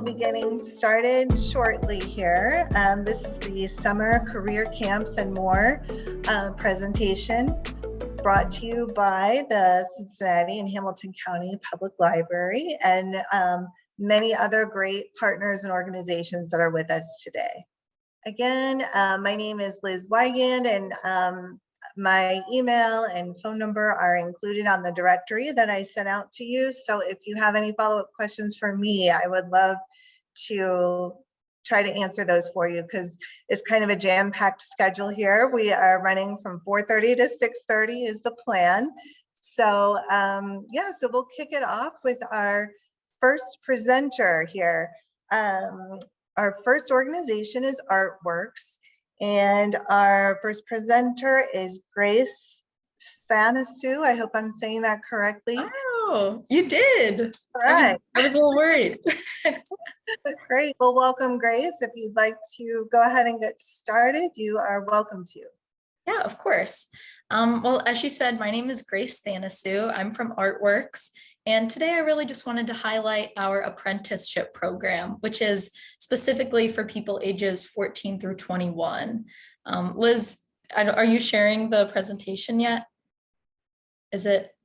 be getting started shortly here. This is the Summer Career Camps and More presentation brought to you by the Cincinnati and Hamilton County Public Library and many other great partners and organizations that are with us today. Again, my name is Liz Weigand, and my email and phone number are included on the directory that I sent out to you. So if you have any follow-up questions for me, I would love to try to answer those for you, because it's kind of a jam-packed schedule here. We are running from 4:30 to 6:30 is the plan. So yeah, so we'll kick it off with our first presenter here. Our first organization is Artworks. And our first presenter is Grace Thanasu. I hope I'm saying that correctly. Oh, you did. All right. I was a little worried. Great. Well, welcome, Grace. If you'd like to go ahead and get started, you are welcome to. Yeah, of course. Well, as she said, my name is Grace Thanasu. I'm from Artworks. And today I really just wanted to highlight our apprenticeship program, which is specifically for people ages 14 through 21. Liz, are you sharing the presentation yet? Is it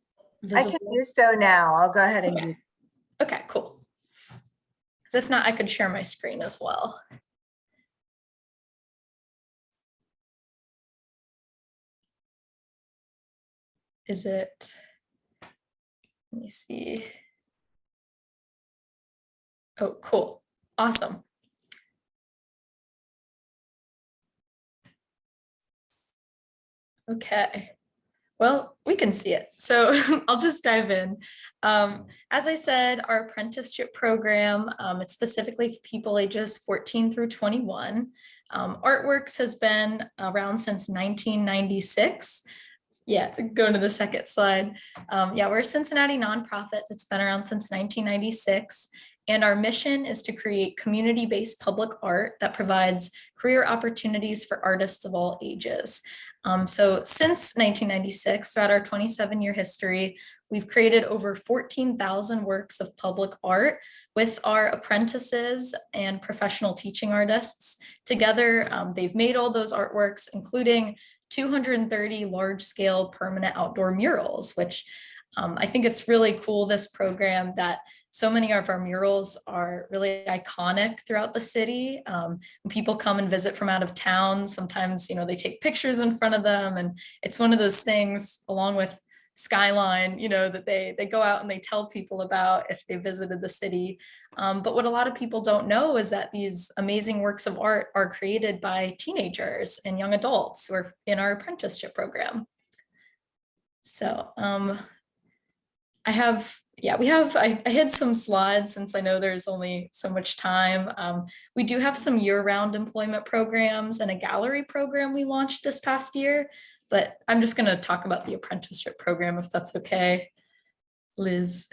visible? I can do so now. I'll go ahead and do. Okay, cool. Because if not, I could share my screen as well. Is it? Let me see. Oh, cool. Awesome. Okay. Well, we can see it. So I'll just dive in. As I said, our apprenticeship program, it's specifically for people ages 14 through 21. Artworks has been around since 1996. Yeah, go to the second slide. Yeah, we're a Cincinnati nonprofit that's been around since 1996. And our mission is to create community-based public art that provides career opportunities for artists of all ages. So since 1996, throughout our 27-year history, we've created over 14,000 works of public art with our apprentices and professional teaching artists. Together, they've made all those artworks, including 230 large-scale permanent outdoor murals, which I think it's really cool, this program, that so many of our murals are really iconic throughout the city. When people come and visit from out of town, sometimes, you know, they take pictures in front of them, and it's one of those things, along with Skyline, you know, that they go out and they tell people about if they visited the city. But what a lot of people don't know is that these amazing works of art are created by teenagers and young adults who are in our apprenticeship program. So I had some slides, since I know there's only so much time. We do have some year-round employment programs and a gallery program we launched this past year, but I'm just going to talk about the apprenticeship program, if that's okay, Liz.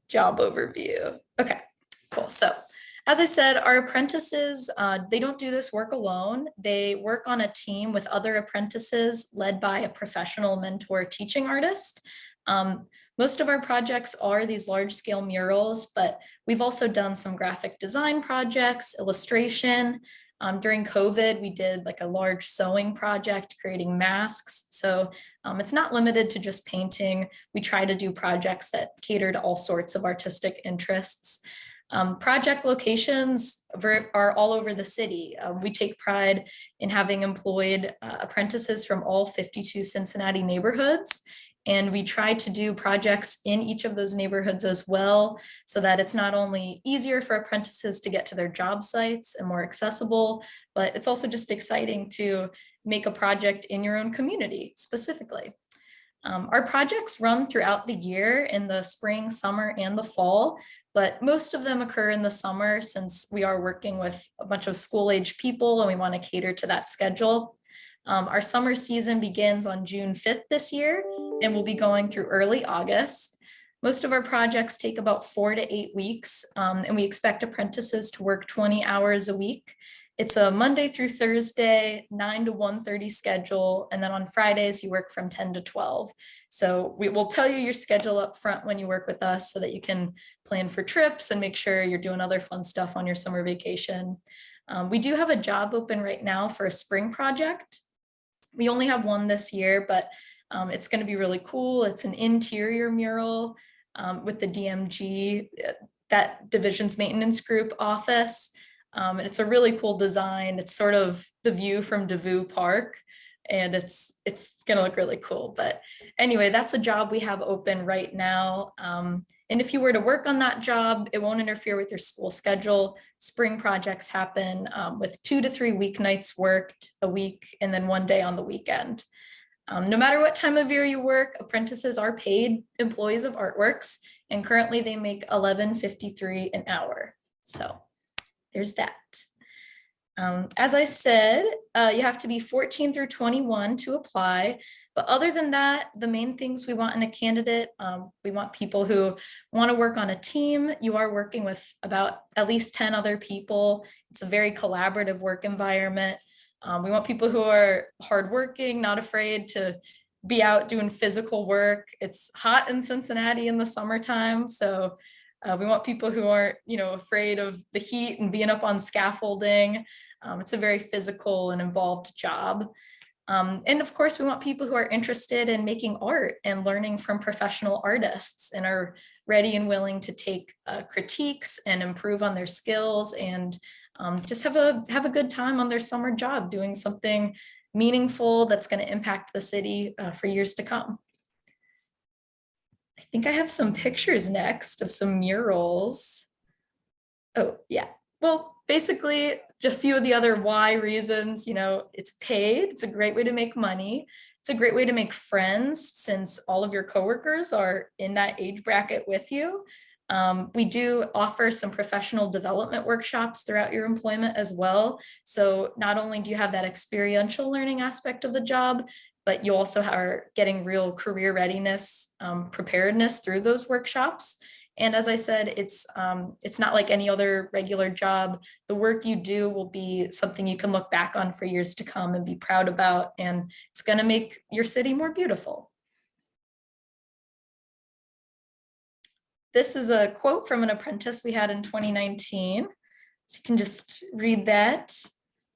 Job overview. Okay, cool. So as I said, our apprentices, they don't do this work alone. They work on a team with other apprentices led by a professional mentor teaching artist. Most of our projects are these large-scale murals, but we've also done some graphic design projects, illustration. During COVID, we did like a large sewing project, creating masks. So it's not limited to just painting. We try to do projects that cater to all sorts of artistic interests. Project locations are all over the city. We take pride in having employed apprentices from all 52 Cincinnati neighborhoods. And we try to do projects in each of those neighborhoods as well, so that it's not only easier for apprentices to get to their job sites and more accessible, but it's also just exciting to make a project in your own community specifically. Our projects run throughout the year in the spring, summer, and the fall, but most of them occur in the summer, since we are working with a bunch of school-age people and we want to cater to that schedule. Our summer season begins on June 5th this year, and we'll be going through early August. Most of our projects take about 4 to 8 weeks, and we expect apprentices to work 20 hours a week. It's a Monday through Thursday, 9 to 1:30 schedule. And then on Fridays, you work from 10 to 12. So we will tell you your schedule up front when you work with us so that you can plan for trips and make sure you're doing other fun stuff on your summer vacation. We do have a job open right now for a spring project. We only have one this year, but it's going to be really cool. It's an interior mural with the DMG, that division's maintenance group office. And it's a really cool design. It's sort of the view from Devou Park, and it's gonna look really cool. But anyway, that's a job we have open right now. And if you were to work on that job, it won't interfere with your school schedule. Spring projects happen with 2 to 3 weeknights worked a week, and then 1 day on the weekend. No matter what time of year you work, apprentices are paid employees of Artworks, and currently they make $11.53 an hour. So there's that. As I said, you have to be 14 through 21 to apply. But other than that, the main things we want in a candidate, we want people who want to work on a team. You are working with about at least 10 other people. It's a very collaborative work environment. We want people who are hardworking, not afraid to be out doing physical work. It's hot in Cincinnati in the summertime, so we want people who aren't, afraid of the heat and being up on scaffolding. It's a very physical and involved job. And of course, we want people who are interested in making art and learning from professional artists and are ready and willing to take critiques and improve on their skills and just have a good time on their summer job doing something meaningful that's going to impact the city for years to come. I think I have some pictures next of some murals. Oh, yeah. Well, basically, just a few of the other why reasons, it's paid. It's a great way to make money. It's a great way to make friends since all of your coworkers are in that age bracket with you. We do offer some professional development workshops throughout your employment as well. So not only do you have that experiential learning aspect of the job, but you also are getting real career readiness, preparedness through those workshops. And as I said, it's not like any other regular job. The work you do will be something you can look back on for years to come and be proud about, and it's going to make your city more beautiful. This is a quote from an apprentice we had in 2019. So you can just read that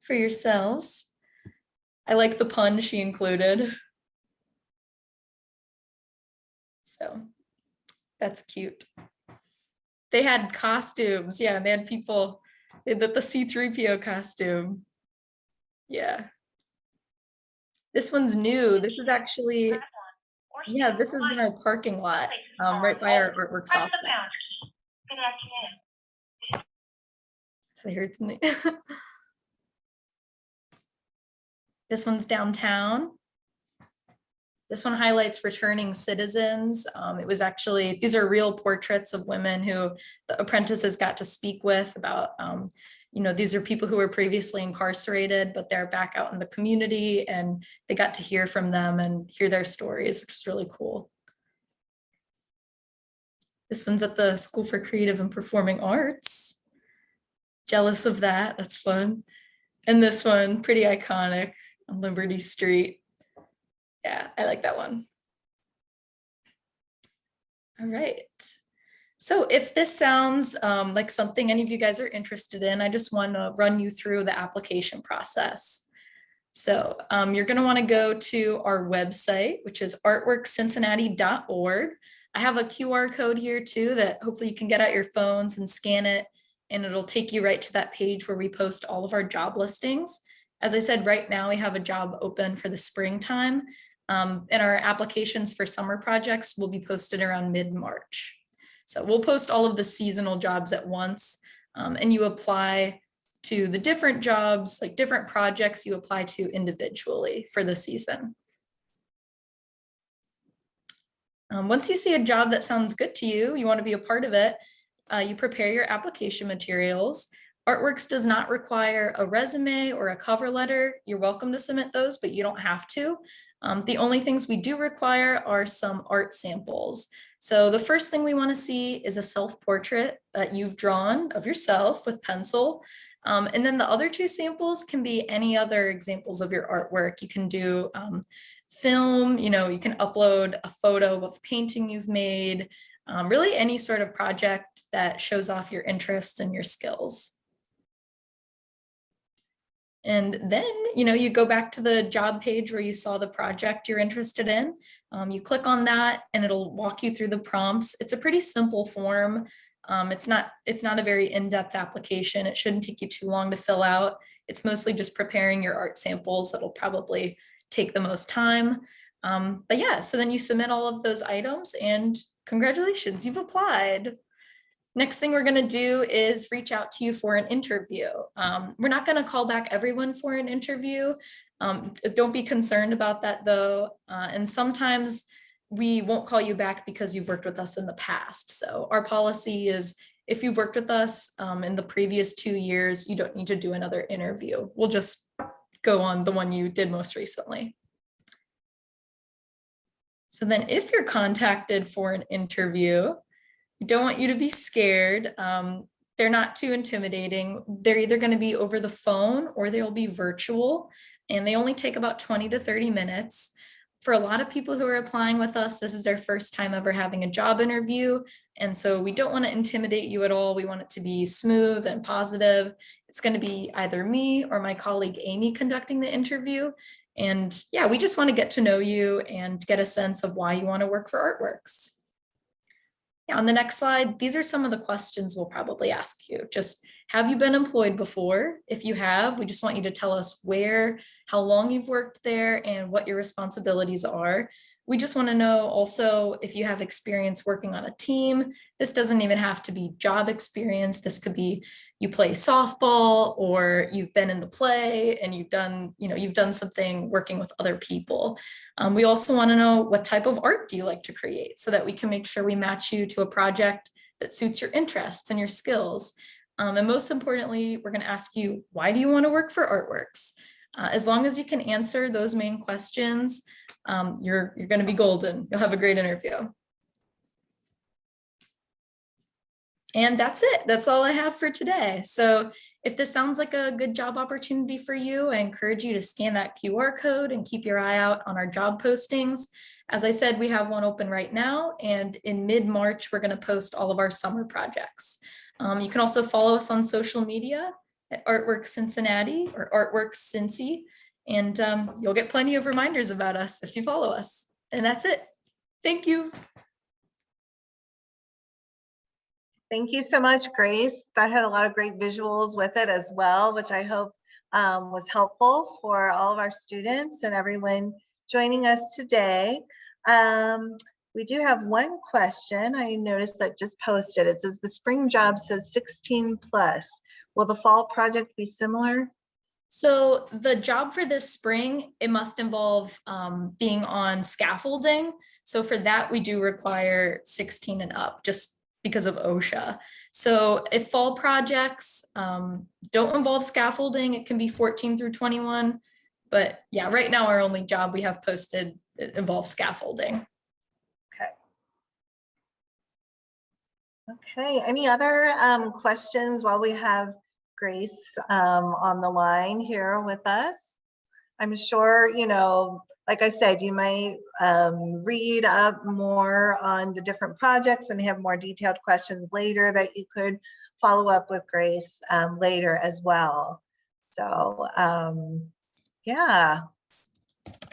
for yourselves. I like the pun she included. So that's cute. They had costumes. Yeah, they had people, they had the C-3PO costume. Yeah. This one's new. This is actually, yeah, this is in our parking lot, right by our artworks office. Good afternoon. I heard something. This one's downtown. This one highlights returning citizens. It was actually, these are real portraits of women who the apprentices got to speak with about, these are people who were previously incarcerated, but they're back out in the community and they got to hear from them and hear their stories, which is really cool. This one's at the School for Creative and Performing Arts. Jealous of that, that's fun. And this one, pretty iconic on Liberty Street. Yeah, I like that one. All right. So if this sounds like something any of you guys are interested in, I just want to run you through the application process. So you're going to want to go to our website, which is artworkscincinnati.org. I have a QR code here too that hopefully you can get out your phones and scan it, and it'll take you right to that page where we post all of our job listings. As I said, right now we have a job open for the springtime, and our applications for summer projects will be posted around mid-March. So we'll post all of the seasonal jobs at once, and you apply to the different jobs, like different projects you apply to individually for the season. Once you see a job that sounds good to you, you want to be a part of it, you prepare your application materials. Artworks does not require a resume or a cover letter. You're welcome to submit those, but you don't have to. The only things we do require are some art samples. So the first thing we want to see is a self-portrait that you've drawn of yourself with pencil. And then the other 2 samples can be any other examples of your artwork. You can do film, you can upload a photo of a painting you've made, really any sort of project that shows off your interests and your skills. And then, you go back to the job page where you saw the project you're interested in. You click on that and it'll walk you through the prompts. It's a pretty simple form. It's not a very in-depth application. It shouldn't take you too long to fill out. It's mostly just preparing your art samples. That'll probably take the most time. But yeah, so then you submit all of those items and congratulations, you've applied. Next thing we're going to do is reach out to you for an interview. We're not going to call back everyone for an interview. Don't be concerned about that though. And sometimes we won't call you back because you've worked with us in the past. So our policy is if you've worked with us in the previous 2 years, you don't need to do another interview. We'll just go on the one you did most recently. So then if you're contacted for an interview, we don't want you to be scared. They're not too intimidating. They're either going to be over the phone or they'll be virtual, and they only take about 20 to 30 minutes. For a lot of people who are applying with us, this is their first time ever having a job interview. And so we don't want to intimidate you at all. We want it to be smooth and positive. It's going to be either me or my colleague Amy conducting the interview. And yeah, we just want to get to know you and get a sense of why you want to work for Artworks. Yeah, on the next slide, these are some of the questions we'll probably ask you. Just, have you been employed before? If you have, we just want you to tell us where, how long you've worked there, and what your responsibilities are. We just want to know also if you have experience working on a team. This doesn't even have to be job experience. This could be you play softball, or you've been in the play and you've done something working with other people. We also want to know what type of art do you like to create, so that we can make sure we match you to a project that suits your interests and your skills. And most importantly, we're going to ask you, why do you want to work for Artworks? As long as you can answer those main questions, you're going to be golden. You'll have a great interview. And that's it. That's all I have for today. So if this sounds like a good job opportunity for you, I encourage you to scan that QR code and keep your eye out on our job postings. As I said, we have one open right now, and in mid-March, we're going to post all of our summer projects. You can also follow us on social media at Artworks Cincinnati or Artworks Cincy, and you'll get plenty of reminders about us if you follow us. And that's it. Thank you. Thank you so much, Grace. That had a lot of great visuals with it as well, which I hope was helpful for all of our students and everyone joining us today. We do have one question I noticed that just posted. It says the spring job says 16 plus. Will the fall project be similar? So the job for this spring, it must involve being on scaffolding. So for that, we do require 16 and up, just because of OSHA. So if fall projects don't involve scaffolding, it can be 14 through 21. But yeah, right now our only job we have posted, it involves scaffolding. Okay, any other questions while we have Grace on the line here with us? I'm sure, like I said, you might read up more on the different projects and have more detailed questions later that you could follow up with Grace later as well. So yeah.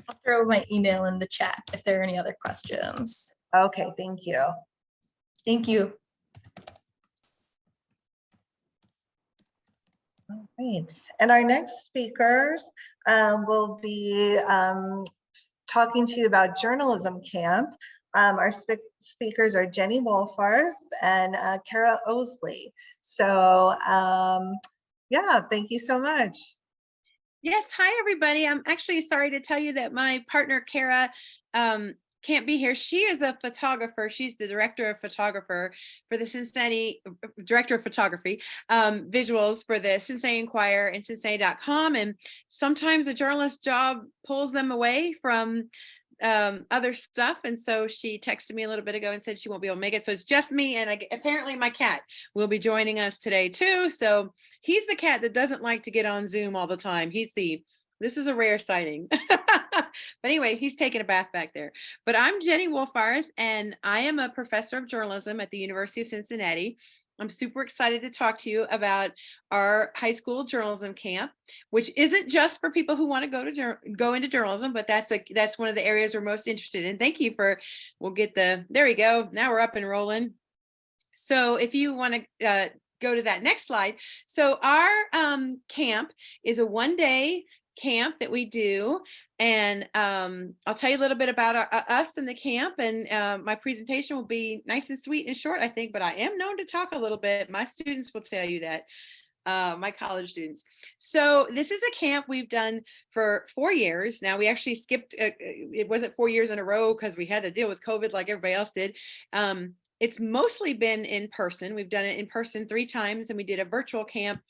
I'll throw my email in the chat if there are any other questions. Okay, thank you. Thank you. All right, and our next speakers will be talking to you about journalism camp. Our speakers are Jenny Wolfarth and Kara Osley. So yeah, thank you so much. Yes, hi everybody. I'm actually sorry to tell you that my partner Kara can't be here. She is a photographer. She's the director of photography for the Cincinnati, director of photography, visuals for the Cincinnati Enquirer and Cincinnati.com. And sometimes a journalist job pulls them away from other stuff. And so she texted me a little bit ago and said she won't be able to make it. So it's just me. And apparently my cat will be joining us today too. So he's the cat that doesn't like to get on Zoom all the time. This is a rare sighting. But anyway, he's taking a bath back there. But I'm Jenny Wolfarth, and I am a professor of journalism at the University of Cincinnati. I'm super excited to talk to you about our high school journalism camp, which isn't just for people who want to go into journalism, but that's one of the areas we're most interested in. Thank you there we go. Now we're up and rolling. So if you want to go to that next slide. So our camp is a one-day camp that we do. And I'll tell you a little bit about us and the camp, and my presentation will be nice and sweet and short, I think, but I am known to talk a little bit. My students will tell you that, my college students. So this is a camp we've done for 4 years. Now we actually skipped, it wasn't 4 years in a row because we had to deal with COVID like everybody else did. It's mostly been in person. We've done it in person 3 times, and we did a virtual camp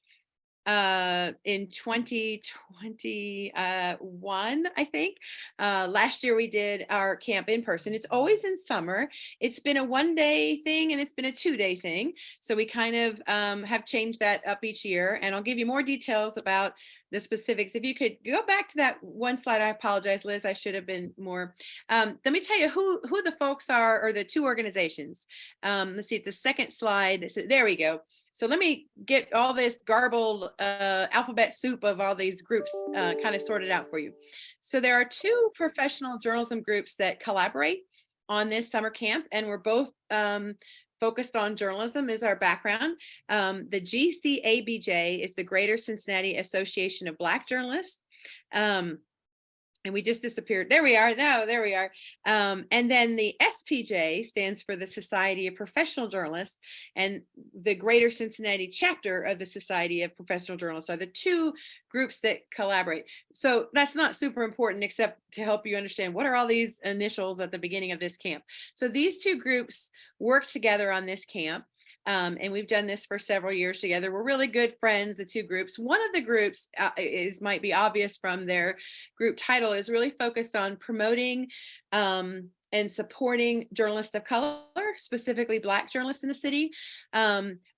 in 2021, I think. Last year we did our camp in person. It's always in summer. It's been a 1-day thing and it's been a 2-day thing. So we kind of have changed that up each year, and I'll give you more details about the specifics. If you could go back to that one slide, I apologize, Liz, I should have been more. Let me tell you who the folks are, or the 2 organizations. Let's see, the second slide, there we go. So let me get all this garbled alphabet soup of all these groups kind of sorted out for you. So there are 2 professional journalism groups that collaborate on this summer camp, and we're both focused on journalism is our background. The GCABJ is the Greater Cincinnati Association of Black Journalists. And we just disappeared. There we are. No, there we are. And then the SPJ stands for the Society of Professional Journalists, and the Greater Cincinnati chapter of the Society of Professional Journalists are the 2 groups that collaborate. So that's not super important, except to help you understand what are all these initials at the beginning of this camp. So these 2 groups work together on this camp. And we've done this for several years together. We're really good friends, the 2 groups. One of the groups might be obvious from their group title, is really focused on promoting and supporting journalists of color, specifically Black journalists in the city.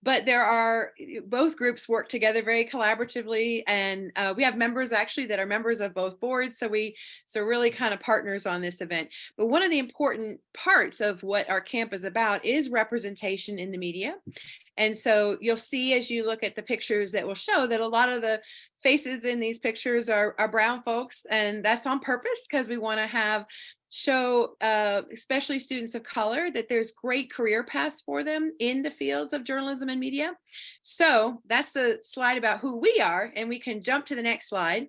But both groups work together very collaboratively, and we have members actually that are members of both boards. So really kind of partners on this event. But one of the important parts of what our camp is about is representation in the media. And so you'll see, as you look at the pictures, that will show that a lot of the faces in these pictures are brown folks, and that's on purpose because we want to show especially students of color that there's great career paths for them in the fields of journalism and media. So that's the slide about who we are, and we can jump to the next slide.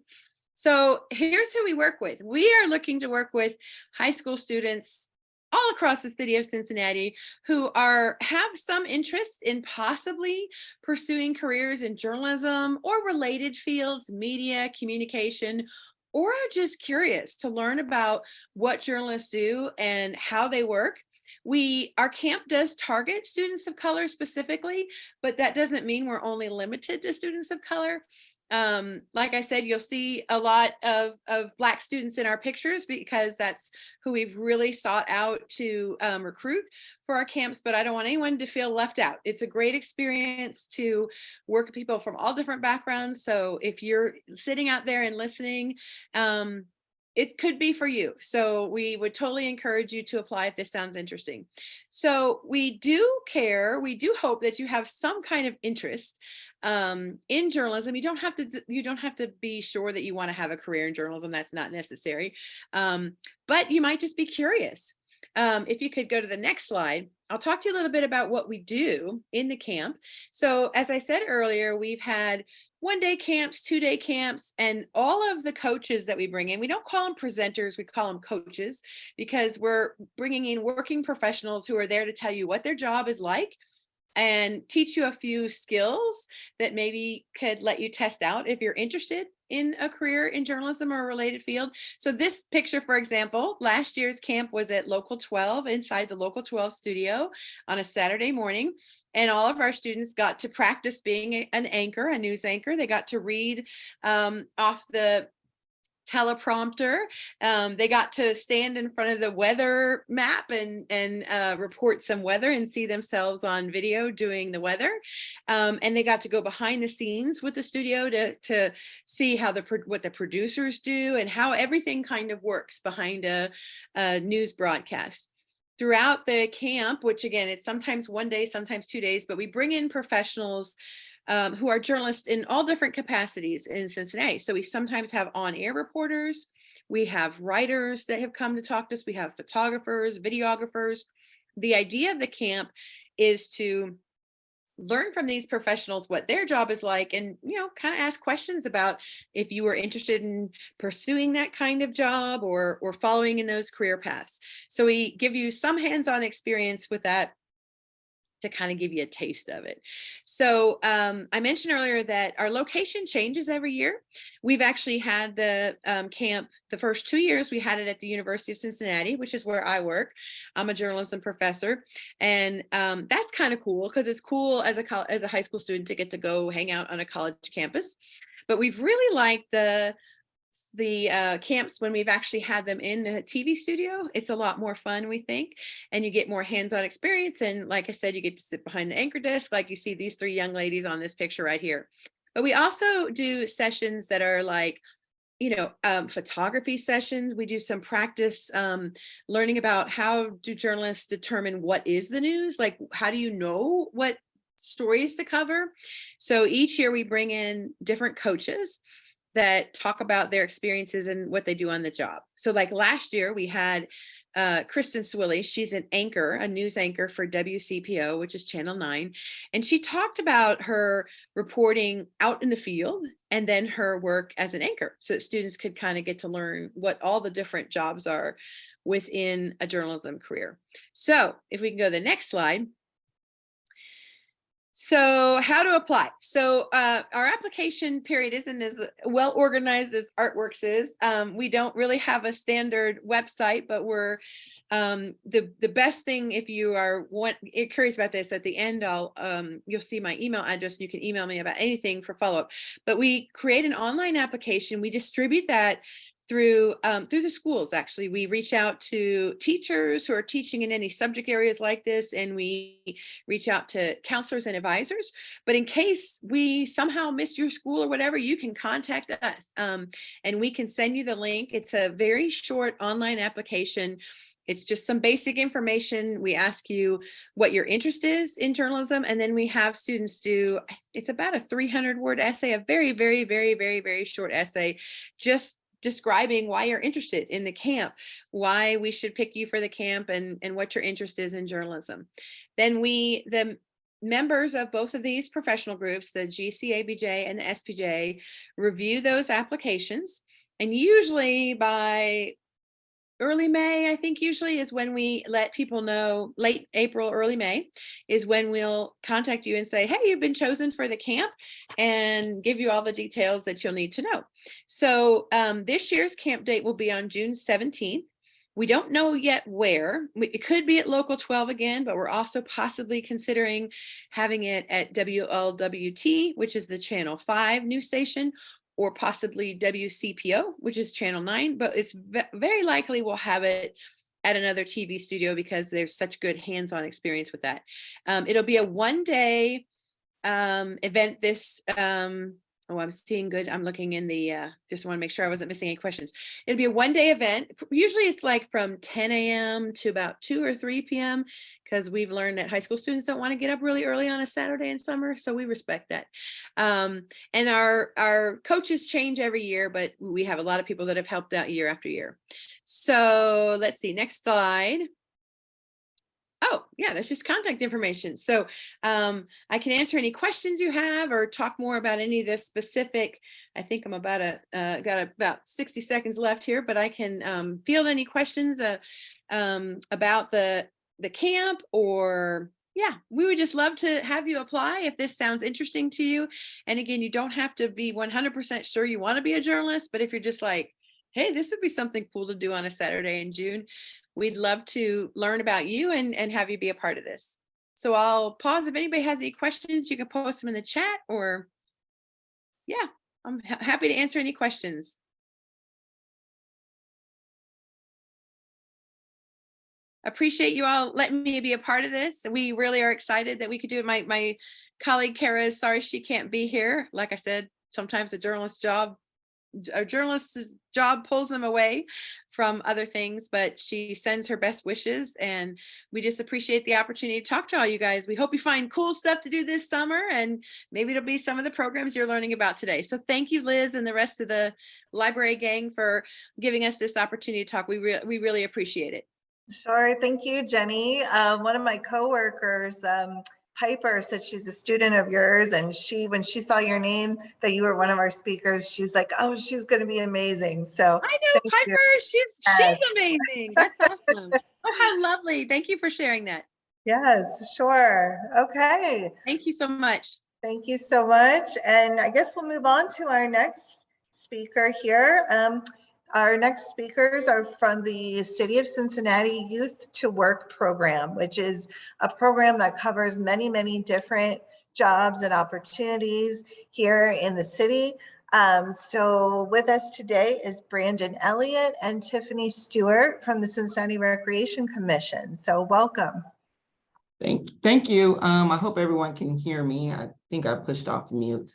So here's who we work with. We are looking to work with high school students all across the city of Cincinnati who have some interest in possibly pursuing careers in journalism or related fields, media, communication, or are just curious to learn about what journalists do and how they work. Our camp does target students of color specifically, but that doesn't mean we're only limited to students of color. Like I said, you'll see a lot of Black students in our pictures because that's who we've really sought out to recruit for our camps, but I don't want anyone to feel left out. It's a great experience to work with people from all different backgrounds. So if you're sitting out there and listening, it could be for you. So we would totally encourage you to apply if this sounds interesting. So we do hope that you have some kind of interest in journalism. You don't have to be sure that you want to have a career in journalism. That's not necessary. But you might just be curious. If you could go to the next slide, I'll talk to you a little bit about what we do in the camp. So as I said earlier, we've had 1-day camps, 2-day camps, and all of the coaches that we bring in, we don't call them presenters, we call them coaches, because we're bringing in working professionals who are there to tell you what their job is like and teach you a few skills that maybe could let you test out if you're interested in a career in journalism or a related field. So this picture, for example, last year's camp was at Local 12, inside the Local 12 studio on a Saturday morning. And all of our students got to practice being an anchor, a news anchor. They got to read off the teleprompter. They got to stand in front of the weather map and report some weather and see themselves on video doing the weather. And they got to go behind the scenes with the studio to see how what the producers do and how everything kind of works behind a news broadcast. Throughout the camp, which again, it's sometimes one day, sometimes 2 days, but we bring in professionals who are journalists in all different capacities in Cincinnati. So we sometimes have on-air reporters, we have writers that have come to talk to us, we have photographers, videographers. The idea of the camp is to learn from these professionals what their job is like, and kind of ask questions about if you were interested in pursuing that kind of job or following in those career paths. So we give you some hands-on experience with that to kind of give you a taste of it. So I mentioned earlier that our location changes every year. We've actually had the camp, the first 2 years, we had it at the University of Cincinnati, which is where I work. I'm a journalism professor. And that's kind of cool because it's cool as a high school student to get to go hang out on a college campus. But we've really liked the camps when we've actually had them in the TV studio. It's a lot more fun, we think, and you get more hands-on experience. And like I said, you get to sit behind the anchor desk, like you see these 3 young ladies on this picture right here. But we also do sessions that are like, photography sessions. We do some practice learning about how do journalists determine what is the news? Like, how do you know what stories to cover? So each year we bring in different coaches that talk about their experiences and what they do on the job. So like last year we had Kristen Swilley. She's an anchor, a news anchor for WCPO, which is Channel 9. And she talked about her reporting out in the field and then her work as an anchor, so that students could kind of get to learn what all the different jobs are within a journalism career. So if we can go to the next slide. So how to apply. So our application period isn't as well organized as Artworks is. We don't really have a standard website, but we're the best thing, if you are curious about this, at the end you'll see my email address. You can email me about anything for follow-up. But we create an online application. We distribute that through the schools. Actually, we reach out to teachers who are teaching in any subject areas like this, and we reach out to counselors and advisors. But in case we somehow miss your school or whatever, you can contact us and we can send you the link. It's a very short online application. It's just some basic information. We ask you what your interest is in journalism, and then we have students do, it's about a 300-word essay, a very, very, very, very, very short essay, just describing why you're interested in the camp, why we should pick you for the camp, and what your interest is in journalism. Then the members of both of these professional groups, the GCABJ and the SPJ, review those applications. And usually by early May, I think usually is when we let people know, late April, early May is when we'll contact you and say, hey, you've been chosen for the camp, and give you all the details that you'll need to know. So this year's camp date will be on June 17th. We don't know yet where. It could be at Local 12 again, but we're also possibly considering having it at WLWT, which is the Channel 5 news station, or possibly WCPO, which is Channel 9, but it's very likely we'll have it at another TV studio because there's such good hands-on experience with that. It'll be a one-day event this, I'm seeing good. I'm looking in the, just want to make sure I wasn't missing any questions. It'll be a one-day event. Usually it's like from 10 a.m. to about 2 or 3 p.m. because we've learned that high school students don't want to get up really early on a Saturday in summer. So we respect that. And our coaches change every year, but we have a lot of people that have helped out year after year. So let's see, next slide. Oh, yeah, that's just contact information. So I can answer any questions you have or talk more about any of the specific. I think I'm got about 60 seconds left here, but I can field any questions about the camp, or yeah, we would just love to have you apply if this sounds interesting to you. And again, you don't have to be 100% sure you want to be a journalist, but if you're just like, hey, this would be something cool to do on a Saturday in June, we'd love to learn about you and have you be a part of this. So I'll pause. If anybody has any questions, you can post them in the chat, or yeah, I'm happy to answer any questions. appreciate you all letting me be a part of this. We really are excited that we could do it. My colleague Kara is sorry she can't be here. Like I said, sometimes a journalist's job pulls them away from other things, but she sends her best wishes, and we just appreciate the opportunity to talk to all you guys. We hope you find cool stuff to do this summer, and maybe it'll be some of the programs you're learning about today. So thank you, Liz, and the rest of the library gang for giving us this opportunity to talk. We really appreciate it. Sure. Thank you, Jenny. One of my coworkers, Piper, said she's a student of yours, and when she saw your name, that you were one of our speakers, she's like, oh, she's going to be amazing. So I know thank Piper, you. she's amazing. That's awesome. Oh, how lovely. Thank you for sharing that. Yes, sure. Okay. Thank you so much. Thank you so much. And I guess we'll move on to our next speaker here. Our next speakers are from the City of Cincinnati Youth to Work program, which is a program that covers many, many different jobs and opportunities here in the city. So with us today is Brandon Elliott and Tiffany Stewart from the Cincinnati Recreation Commission. So welcome. Thank you. I hope everyone can hear me. I think I pushed off mute.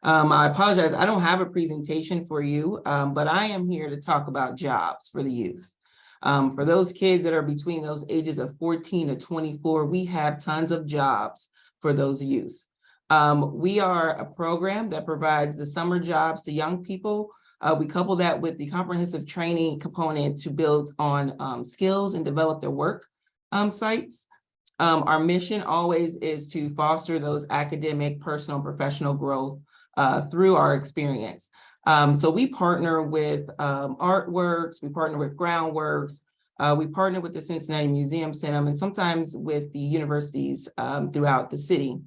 I apologize. I don't have a presentation for you, but I am here to talk about jobs for the youth. For those kids that are between those ages of 14 to 24, we have tons of jobs for those youth. We are a program that provides the summer jobs to young people. We couple that with the comprehensive training component to build on skills and develop their work sites. Our mission always is to foster those academic, personal, and professional growth through our experience. So we partner with Artworks, we partner with Groundworks, we partner with the Cincinnati Museum Center, and sometimes with the universities throughout the city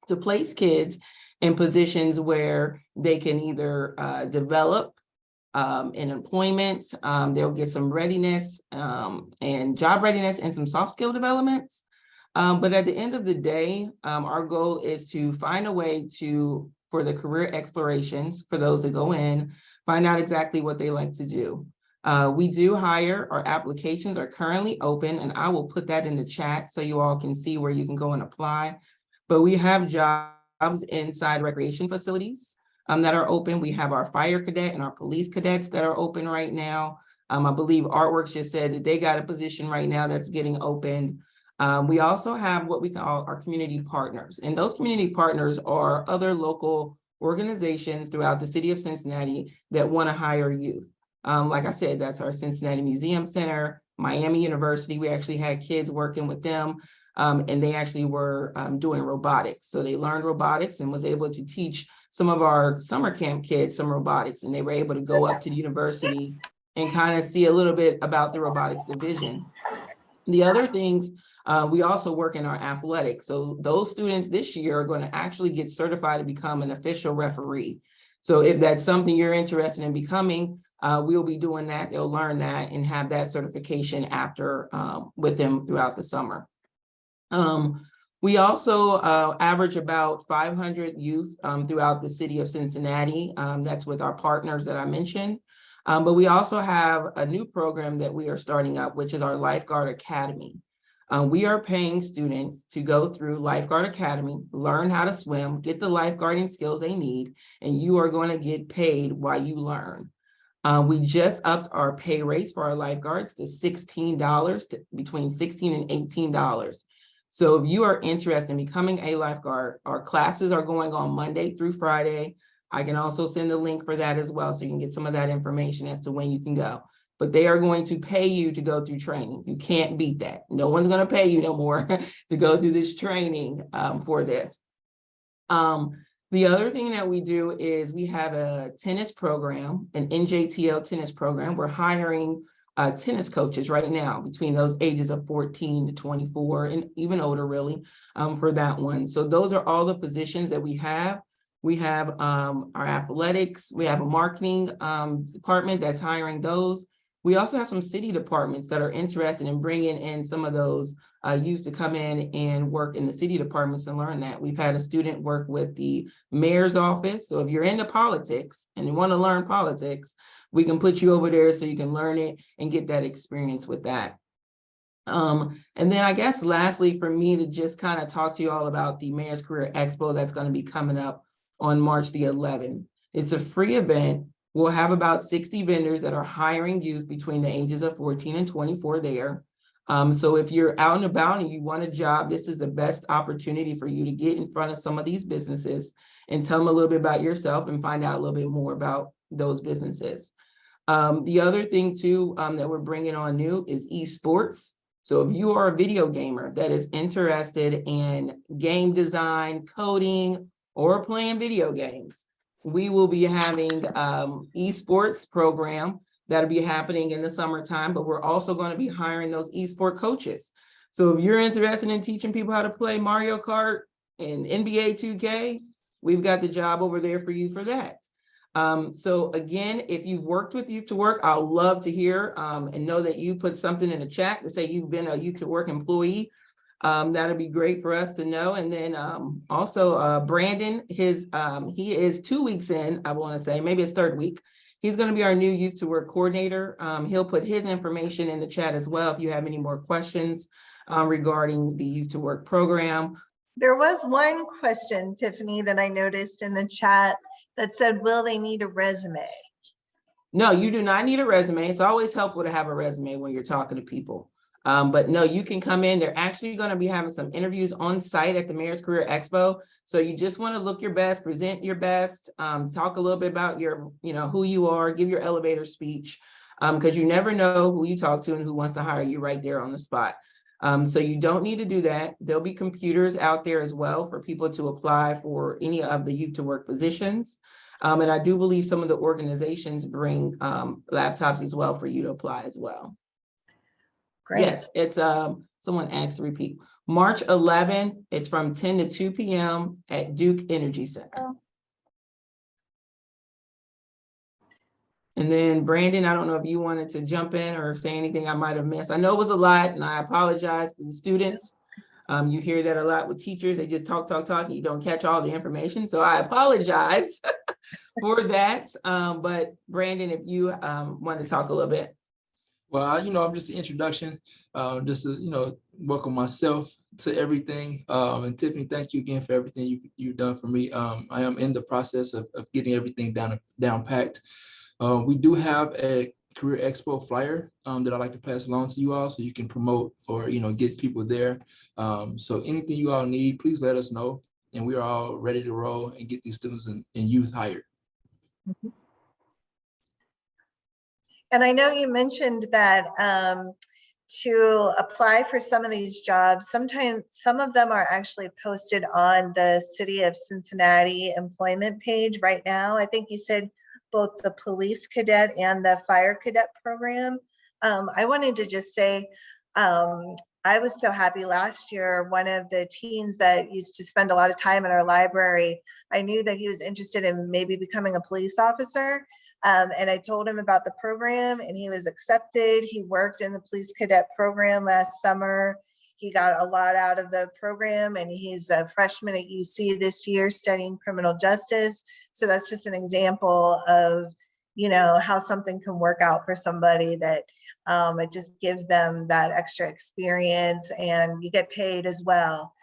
to place kids in positions where they can either develop in employment, they'll get some readiness and job readiness and some soft skill developments. But at the end of the day, our goal is to find a way for the career explorations for those that go in, find out exactly what they like to do. We do hire. Our applications are currently open, and I will put that in the chat so you all can see where you can go and apply. But we have jobs inside recreation facilities that are open. We have our fire cadet and our police cadets that are open right now. I believe Artworks just said that they got a position right now that's getting opened. We also have what we call our community partners, and those community partners are other local organizations throughout the city of Cincinnati that want to hire youth. Like I said, that's our Cincinnati Museum Center, Miami University. We actually had kids working with them, and they actually were doing robotics. So they learned robotics and was able to teach some of our summer camp kids some robotics, and they were able to go up to the university and kind of see a little bit about the robotics division. The other things, we also work in our athletics. So those students this year are going to actually get certified to become an official referee. So if that's something you're interested in becoming, we'll be doing that. They'll learn that and have that certification after with them throughout the summer. We also average about 500 youth throughout the city of Cincinnati. That's with our partners that I mentioned. But we also have a new program that we are starting up, which is our Lifeguard Academy. We are paying students to go through Lifeguard Academy, learn how to swim, get the lifeguarding skills they need, and you are going to get paid while you learn. We just upped our pay rates for our lifeguards to $16, between $16 and $18. So if you are interested in becoming a lifeguard, our classes are going on Monday through Friday. I can also send the link for that as well, so you can get some of that information as to when you can go. But they are going to pay you to go through training. You can't beat that. No one's going to pay you no more to go through this training for this. The other thing that we do is we have a tennis program, an NJTL tennis program. We're hiring tennis coaches right now between those ages of 14 to 24 and even older, really, for that one. So those are all the positions that we have. We have our athletics. We have a marketing department that's hiring those. We also have some city departments that are interested in bringing in some of those youth to come in and work in the city departments and learn that. We've had a student work with the mayor's office. So if you're into politics and you want to learn politics, we can put you over there so you can learn it and get that experience with that. And then I guess lastly, for me to just kind of talk to you all about the Mayor's Career Expo that's going to be coming up on March the 11th. It's a free event. We'll have about 60 vendors that are hiring youth between the ages of 14 and 24 there. So if you're out and about and you want a job, this is the best opportunity for you to get in front of some of these businesses and tell them a little bit about yourself and find out a little bit more about those businesses. The other thing too that we're bringing on new is esports. So if you are a video gamer that is interested in game design, coding, or playing video games, we will be having esports program that'll be happening in the summertime, but we're also going to be hiring those esport coaches. So if you're interested in teaching people how to play Mario Kart and NBA 2K, we've got the job over there for you for that. So again, if you've worked with Youth to Work, I'll love to hear and know that you put something in the chat to say you've been a Youth to Work employee. That'll be great for us to know. And then also Brandon, he is 2 weeks in, I want to say, maybe his third week. He's going to be our new Youth to Work coordinator. He'll put his information in the chat as well if you have any more questions regarding the Youth to Work program. There was one question, Tiffany, that I noticed in the chat that said, will they need a resume? No, you do not need a resume. It's always helpful to have a resume when you're talking to people. But no, you can come in. They're actually going to be having some interviews on site at the Mayor's Career Expo. So you just want to look your best, present your best, talk a little bit about your, who you are, give your elevator speech, because you never know who you talk to and who wants to hire you right there on the spot. So you don't need to do that. There'll be computers out there as well for people to apply for any of the Youth to Work positions. And I do believe some of the organizations bring laptops as well for you to apply as well. Great. Yes, it's someone asked to repeat. March 11th, it's from 10 to 2 p.m. at Duke Energy Center. And then Brandon, I don't know if you wanted to jump in or say anything I might have missed. I know it was a lot and I apologize to the students. You hear that a lot with teachers. They just talk, and you don't catch all the information. So I apologize for that. But Brandon, if you want to talk a little bit. Well, I'm just the introduction, just to, welcome myself to everything. And Tiffany, thank you again for everything you've done for me. I am in the process of getting everything down packed. We do have a Career Expo flyer that I'd like to pass along to you all so you can promote or, get people there. So anything you all need, please let us know. And we are all ready to roll and get these students and youth hired. Mm-hmm. And I know you mentioned that to apply for some of these jobs, sometimes some of them are actually posted on the City of Cincinnati employment page right now. I think you said both the police cadet and the fire cadet program. I wanted to just say, I was so happy last year. One of the teens that used to spend a lot of time in our library, I knew that he was interested in maybe becoming a police officer. And I told him about the program and he was accepted. He worked in the police cadet program last summer. He got a lot out of the program and he's a freshman at UC this year studying criminal justice. So that's just an example of, how something can work out for somebody that it just gives them that extra experience and you get paid as well.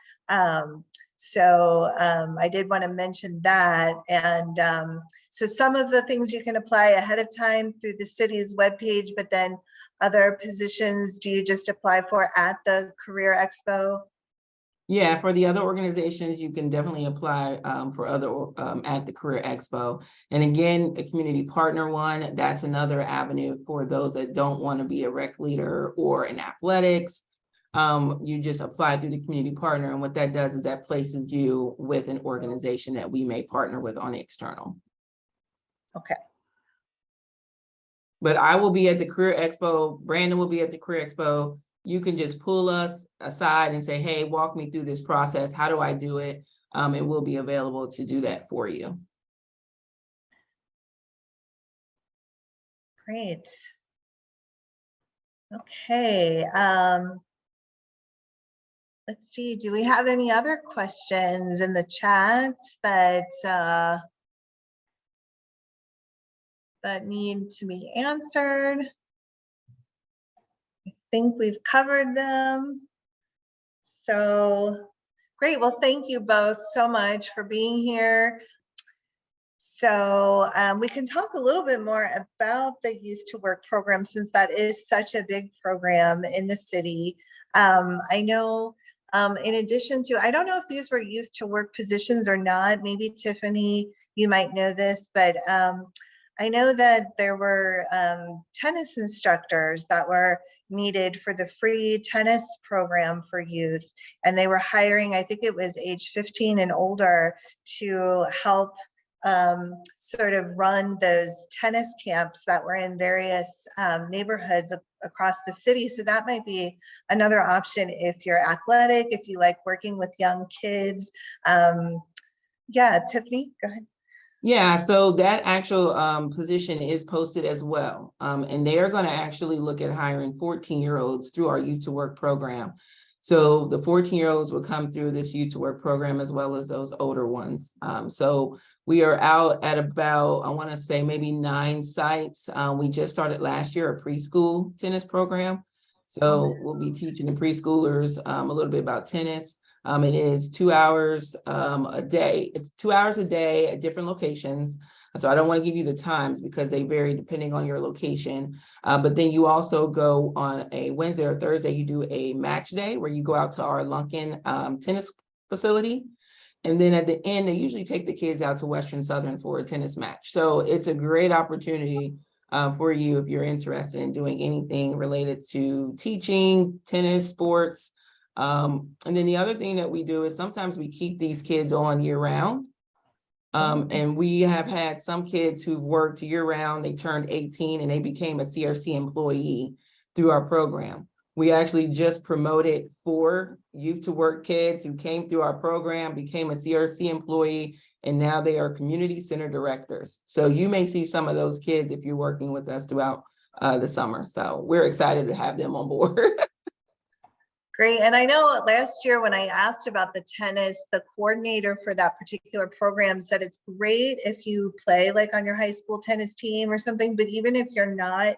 So I did want to mention that. And so some of the things you can apply ahead of time through the city's webpage, but then other positions, do you just apply for at the Career Expo? Yeah, for the other organizations, you can definitely apply for other at the Career Expo. And again, a community partner one, that's another avenue for those that don't want to be a rec leader or in athletics. You just apply through the community partner. And what that does is that places you with an organization that we may partner with on the external. Okay. But I will be at the Career Expo. Brandon will be at the Career Expo. You can just pull us aside and say, hey, walk me through this process. How do I do it? And we'll be available to do that for you. Great. Okay. Let's see, do we have any other questions in the chats that need to be answered? I think we've covered them. So great. Well, thank you both so much for being here. So we can talk a little bit more about the Youth to Work program, since that is such a big program in the city. I know in addition to, I don't know if these were Youth to Work positions or not, maybe Tiffany, you might know this, but I know that there were tennis instructors that were needed for the free tennis program for youth. And they were hiring, I think it was age 15 and older, to help sort of run those tennis camps that were in various neighborhoods across the city. So that might be another option if you're athletic, if you like working with young kids. Yeah, Tiffany, go ahead. Yeah, so that actual position is posted as well. And they are going to actually look at hiring 14-year-olds through our Youth to Work program. So the 14-year-olds will come through this Youth to Work program as well as those older ones. So we are out at about, I want to say maybe 9 sites. We just started last year a preschool tennis program. So we'll be teaching the preschoolers a little bit about tennis. It is 2 hours a day. It's 2 hours a day at different locations. So I don't want to give you the times because they vary depending on your location. But then you also go on a Wednesday or Thursday, you do a match day where you go out to our Lunkin tennis facility. And then at the end, they usually take the kids out to Western Southern for a tennis match. So it's a great opportunity for you if you're interested in doing anything related to teaching, tennis, sports. And then the other thing that we do is sometimes we keep these kids on year round. And we have had some kids who've worked year round, they turned 18 and they became a CRC employee through our program. We actually just promoted 4 Youth to Work kids who came through our program, became a CRC employee, and now they are community center directors. So you may see some of those kids if you're working with us throughout the summer. So we're excited to have them on board. Great. And I know last year when I asked about the tennis, the coordinator for that particular program said it's great if you play like on your high school tennis team or something, but even if you're not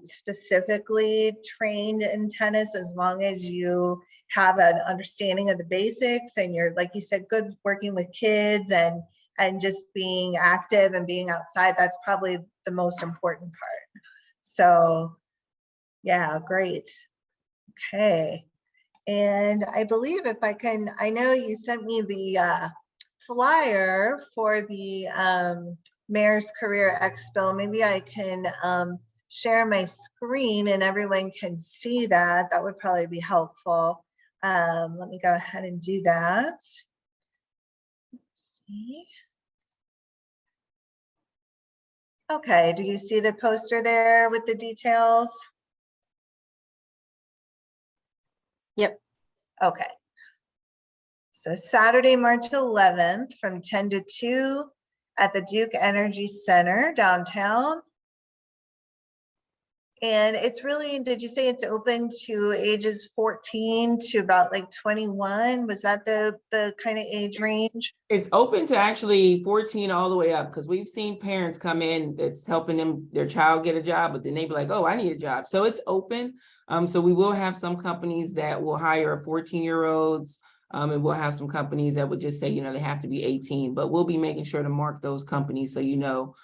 specifically trained in tennis, as long as you have an understanding of the basics and you're, like you said, good working with kids and just being active and being outside, that's probably the most important part. So yeah, great. Okay. And I believe if I can, I know you sent me the flyer for the Mayor's Career Expo. Maybe I can share my screen and everyone can see that. That would probably be helpful. Let me go ahead and do that. Let's see. Okay, do you see the poster there with the details? Yep. Okay. So Saturday, March 11th from 10 to 2 at the Duke Energy Center downtown. And it's really, did you say it's open to ages 14 to about like 21? Was that the kind of age range? It's open to actually 14 all the way up, because we've seen parents come in that's helping them, their child get a job, but then they be like, oh, I need a job. So it's open. So we will have some companies that will hire 14-year-olds, and we'll have some companies that would just say, you know, they have to be 18, but we'll be making sure to mark those companies so you know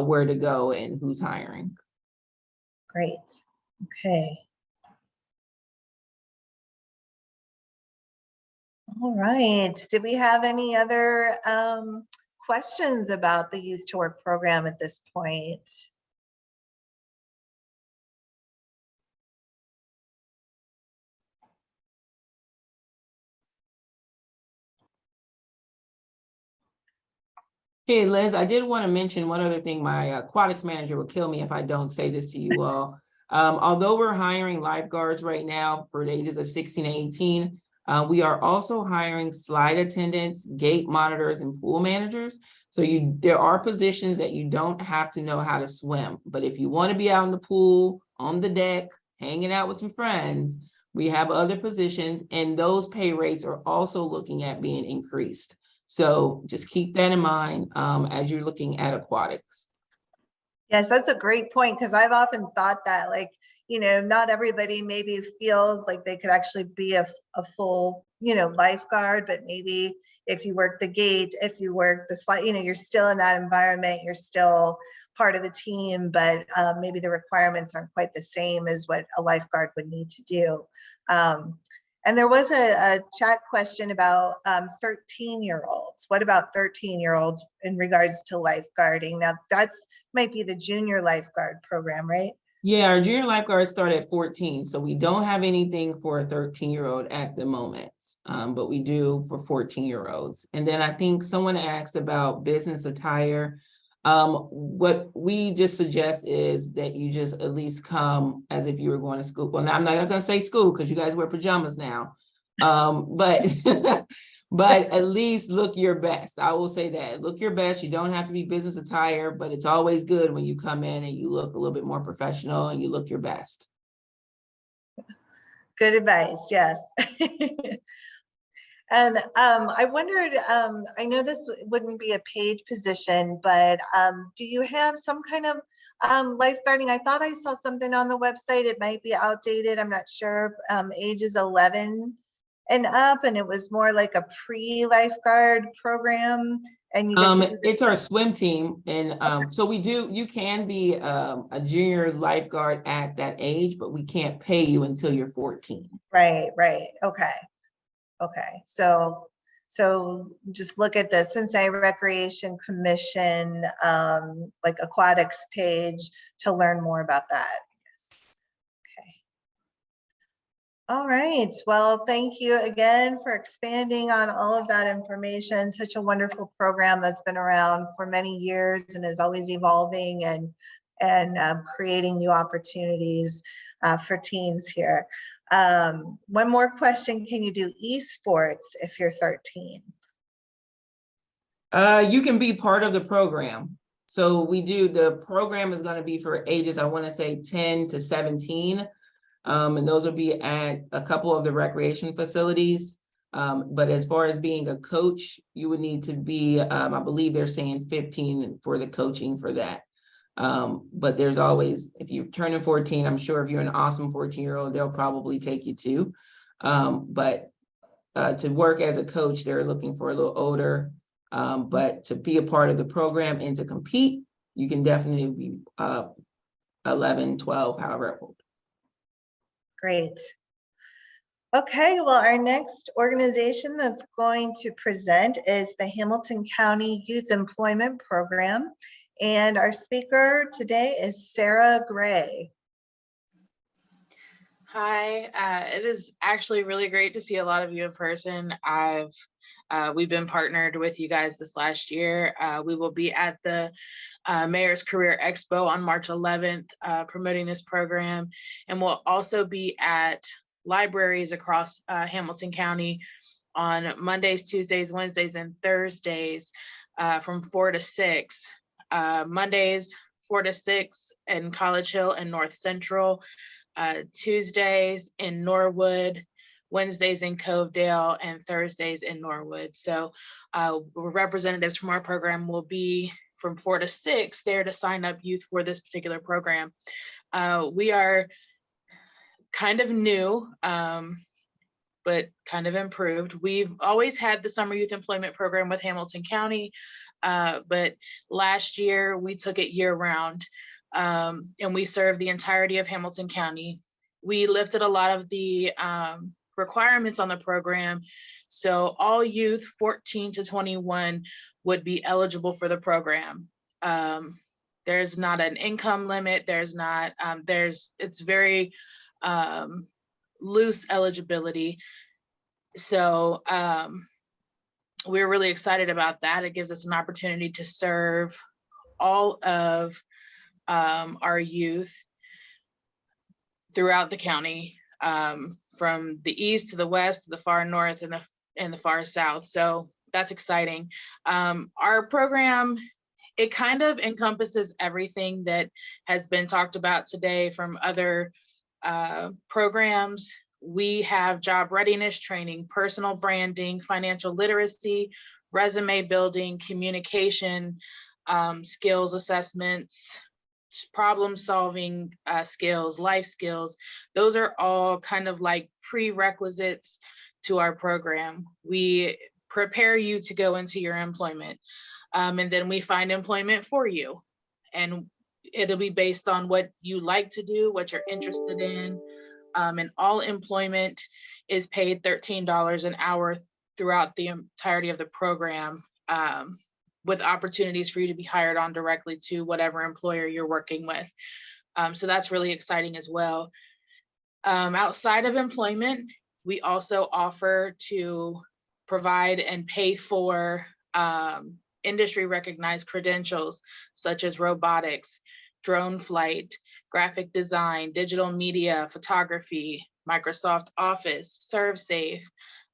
where to go and who's hiring. Great. Okay. All right. Did we have any other questions about the Youth to Work program at this point? Hey, Liz, I did want to mention one other thing. My aquatics manager will kill me if I don't say this to you all. Although we're hiring lifeguards right now for the ages of 16 and 18, we are also hiring slide attendants, gate monitors, and pool managers. So there are positions that you don't have to know how to swim. But if you want to be out in the pool, on the deck, hanging out with some friends, we have other positions, and those pay rates are also looking at being increased. So just keep that in mind as you're looking at aquatics. Yes, that's a great point, because I've often thought that, like, not everybody maybe feels like they could actually be a full, lifeguard, but maybe if you work the gate, if you work the slide, you're still in that environment, you're still part of the team, but maybe the requirements aren't quite the same as what a lifeguard would need to do. And there was a chat question about 13-year-olds. What about 13-year-olds in regards to lifeguarding? Now might be the junior lifeguard program, right? Yeah, our junior lifeguards start at 14, so we don't have anything for a 13-year-old at the moment, but we do for 14-year-olds. And then I think someone asked about business attire. What we just suggest is that you just at least come as if you were going to school. Well, now I'm not gonna say school because you guys wear pajamas now, but but at least look your best. I will say that, look your best. You don't have to be business attire, but it's always good when you come in and you look a little bit more professional and you look your best. Good advice, yes. And I wondered, I know this wouldn't be a paid position, but do you have some kind of lifeguarding? I thought I saw something on the website. It might be outdated. I'm not sure. Ages 11 and up, and it was more like a pre-lifeguard program. And you get to do It's our swim team, and so you can be a junior lifeguard at that age, but we can't pay you until you're 14. Right. Okay, so just look at the Cincinnati Recreation Commission, like aquatics page to learn more about that. Okay. All right, well, thank you again for expanding on all of that information. Such a wonderful program that's been around for many years and is always evolving and creating new opportunities for teens here. One more question, can you do esports if you're 13? You can be part of the program. So the program is going to be for ages, I want to say 10 to 17. And those will be at a couple of the recreation facilities. But as far as being a coach, you would need to be, I believe they're saying 15 for the coaching for that. But there's always, if you're turning 14, I'm sure if you're an awesome 14-year-old, they'll probably take you too. But to work as a coach, they're looking for a little older. But to be a part of the program and to compete, you can definitely be 11, 12, however old. Great. Okay, well, our next organization that's going to present is the Hamilton County Youth Employment Program. And our speaker today is Sarah Gray. Hi, it is actually really great to see a lot of you in person. We've been partnered with you guys this last year. We will be at the Mayor's Career Expo on March 11th, promoting this program. And we'll also be at libraries across Hamilton County on Mondays, Tuesdays, Wednesdays, and Thursdays from 4 to 6. Mondays, 4 to 6 in College Hill and North Central. Tuesdays in Norwood, Wednesdays in Covedale, and Thursdays in Norwood. So representatives from our program will be from 4 to 6 there to sign up youth for this particular program. We are kind of new, but kind of improved. We've always had the Summer Youth Employment Program with Hamilton County, but last year we took it year round. And we serve the entirety of Hamilton County. We lifted a lot of the requirements on the program. So all youth 14 to 21 would be eligible for the program. There's not an income limit. There's not, it's very loose eligibility. So we're really excited about that. It gives us an opportunity to serve all of our youth throughout the county, from the east to the west, to the far north, and the far south. So that's exciting. Our program, it kind of encompasses everything that has been talked about today from other programs. We have job readiness training, personal branding, financial literacy, resume building, communication, skills assessments, problem solving skills, life skills. Those are all kind of like prerequisites to our program. We prepare you to go into your employment, and then we find employment for you. And it'll be based on what you like to do, what you're interested in. And all employment is paid $13 an hour throughout the entirety of the program, with opportunities for you to be hired on directly to whatever employer you're working with. So that's really exciting as well. Outside of employment, we also offer to provide and pay for industry recognized credentials such as robotics, drone flight, graphic design, digital media, photography, Microsoft Office, ServeSafe,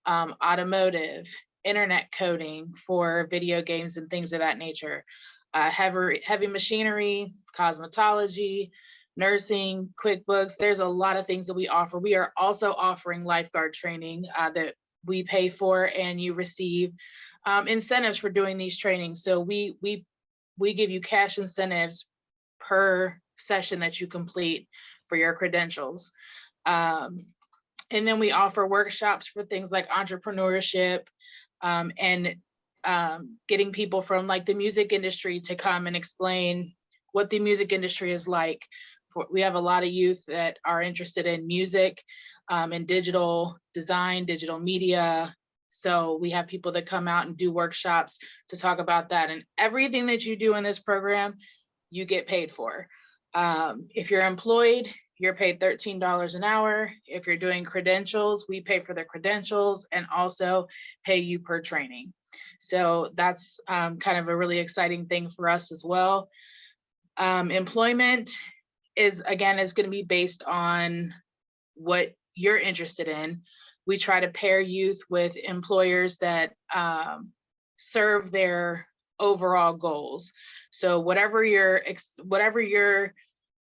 automotive, internet coding for video games and things of that nature, heavy machinery, cosmetology, nursing, QuickBooks. There's a lot of things that we offer. We are also offering lifeguard training that we pay for, and you receive incentives for doing these trainings. So we give you cash incentives per session that you complete for your credentials. And then we offer workshops for things like entrepreneurship, and getting people from like the music industry to come and explain what the music industry is like. We have a lot of youth that are interested in music, and digital design, digital media. So we have people that come out and do workshops to talk about that. And everything that you do in this program, you get paid for. If you're employed, you're paid $13 an hour. If you're doing credentials, we pay for the credentials and also pay you per training. So that's kind of a really exciting thing for us as well. Employment is going to be based on what you're interested in. We try to pair youth with employers that serve their overall goals. So whatever you're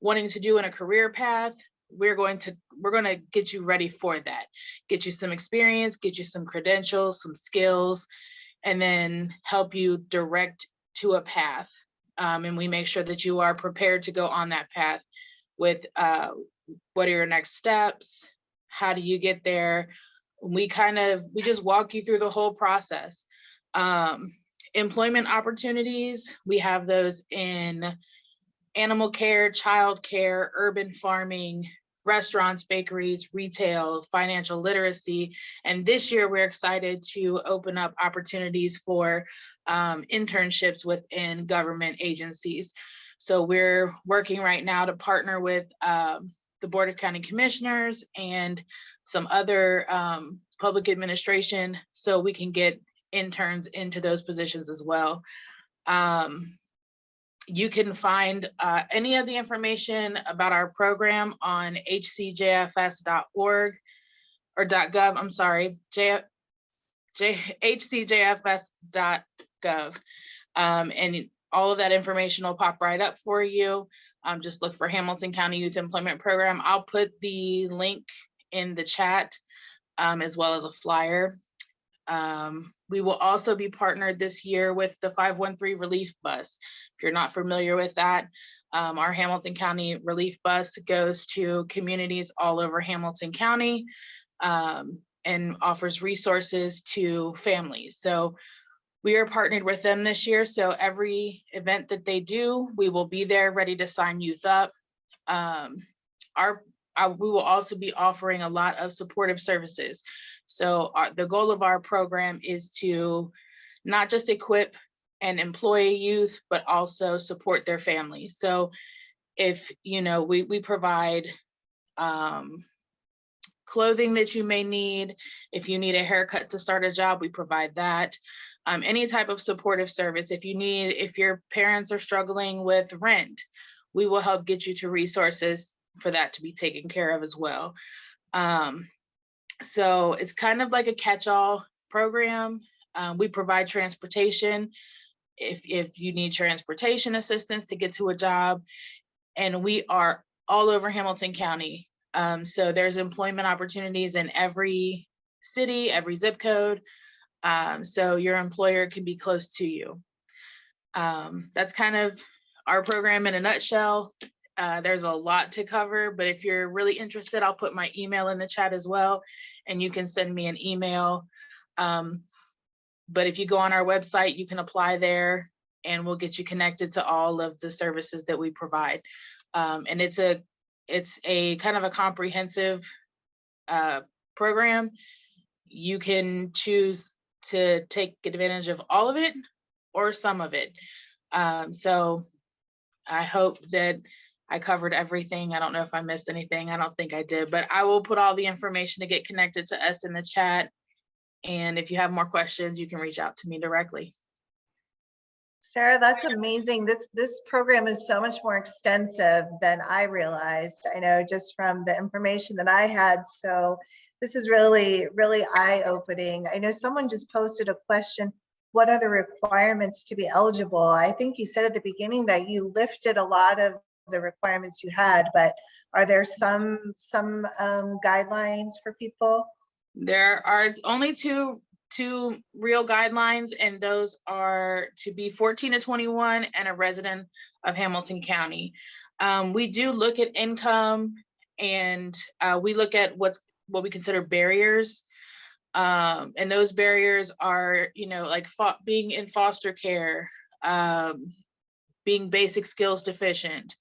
wanting to do in a career path, we're going to get you ready for that, get you some experience, get you some credentials, some skills, and then help you direct to a path. And we make sure that you are prepared to go on that path with what are your next steps? How do you get there? We just walk you through the whole process. Employment opportunities, we have those in animal care, child care, urban farming, restaurants, bakeries, retail, financial literacy. And this year we're excited to open up opportunities for internships within government agencies. So we're working right now to partner with the Board of County Commissioners and some other public administration so we can get interns into those positions as well. You can find any of the information about our program on hcjfs.org or .gov, I'm sorry, hcjfs.gov. And all of that information will pop right up for you. Just look for Hamilton County Youth Employment Program. I'll put the link in the chat as well as a flyer. We will also be partnered this year with the 513 Relief Bus. If you're not familiar with that, our Hamilton County Relief Bus goes to communities all over Hamilton County and offers resources to families. So we are partnered with them this year. So every event that they do, we will be there ready to sign youth up. We will also be offering a lot of supportive services. So the goal of our program is to not just equip and employ youth, but also support their families. So if, we provide clothing that you may need. If you need a haircut to start a job, we provide that. Any type of supportive service. If your parents are struggling with rent, we will help get you to resources for that to be taken care of as well. So it's kind of like a catch-all program. We provide transportation if you need transportation assistance to get to a job, and we are all over Hamilton County. So there's employment opportunities in every city, every zip code. So your employer can be close to you. That's kind of our program in a nutshell. There's a lot to cover, but if you're really interested, I'll put my email in the chat as well, and you can send me an email. But if you go on our website, you can apply there, and we'll get you connected to all of the services that we provide. And it's a kind of a comprehensive program. You can choose to take advantage of all of it or some of it. So I hope that I covered everything. I don't know if I missed anything. I don't think I did, but I will put all the information to get connected to us in the chat. And if you have more questions, you can reach out to me directly. Sarah, that's amazing. This program is so much more extensive than I realized. I know just from the information that I had. So this is really, really eye-opening. I know someone just posted a question. What are the requirements to be eligible? I think you said at the beginning that you lifted a lot of the requirements you had, but are there some guidelines for people? There are only two real guidelines, and those are to be 14 to 21 and a resident of Hamilton County. We do look at income, and we look at what we consider barriers. And those barriers are, like being in foster care, being basic skills deficient.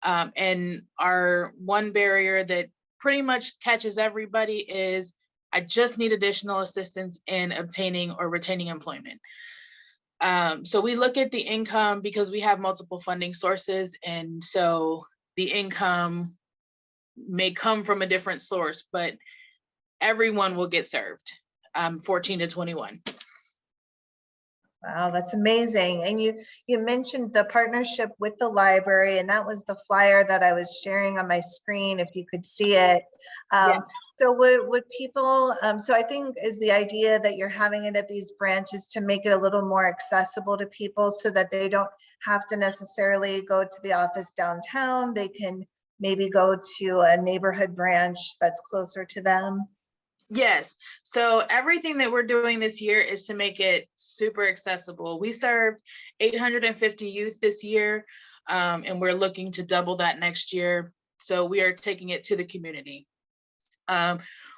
And our one barrier that pretty much catches everybody is, I just need additional assistance in obtaining or retaining employment. So we look at the income because we have multiple funding sources. And so the income may come from a different source, but everyone will get served, 14 to 21. Wow, that's amazing. And you mentioned the partnership with the library, and that was the flyer that I was sharing on my screen, if you could see it. Yeah. So would people, so I think is the idea that you're having it at these branches to make it a little more accessible to people so that they don't have to necessarily go to the office downtown. They can maybe go to a neighborhood branch that's closer to them. Yes. So everything that we're doing this year is to make it super accessible. We served 850 youth this year, and we're looking to double that next year. So we are taking it to the community.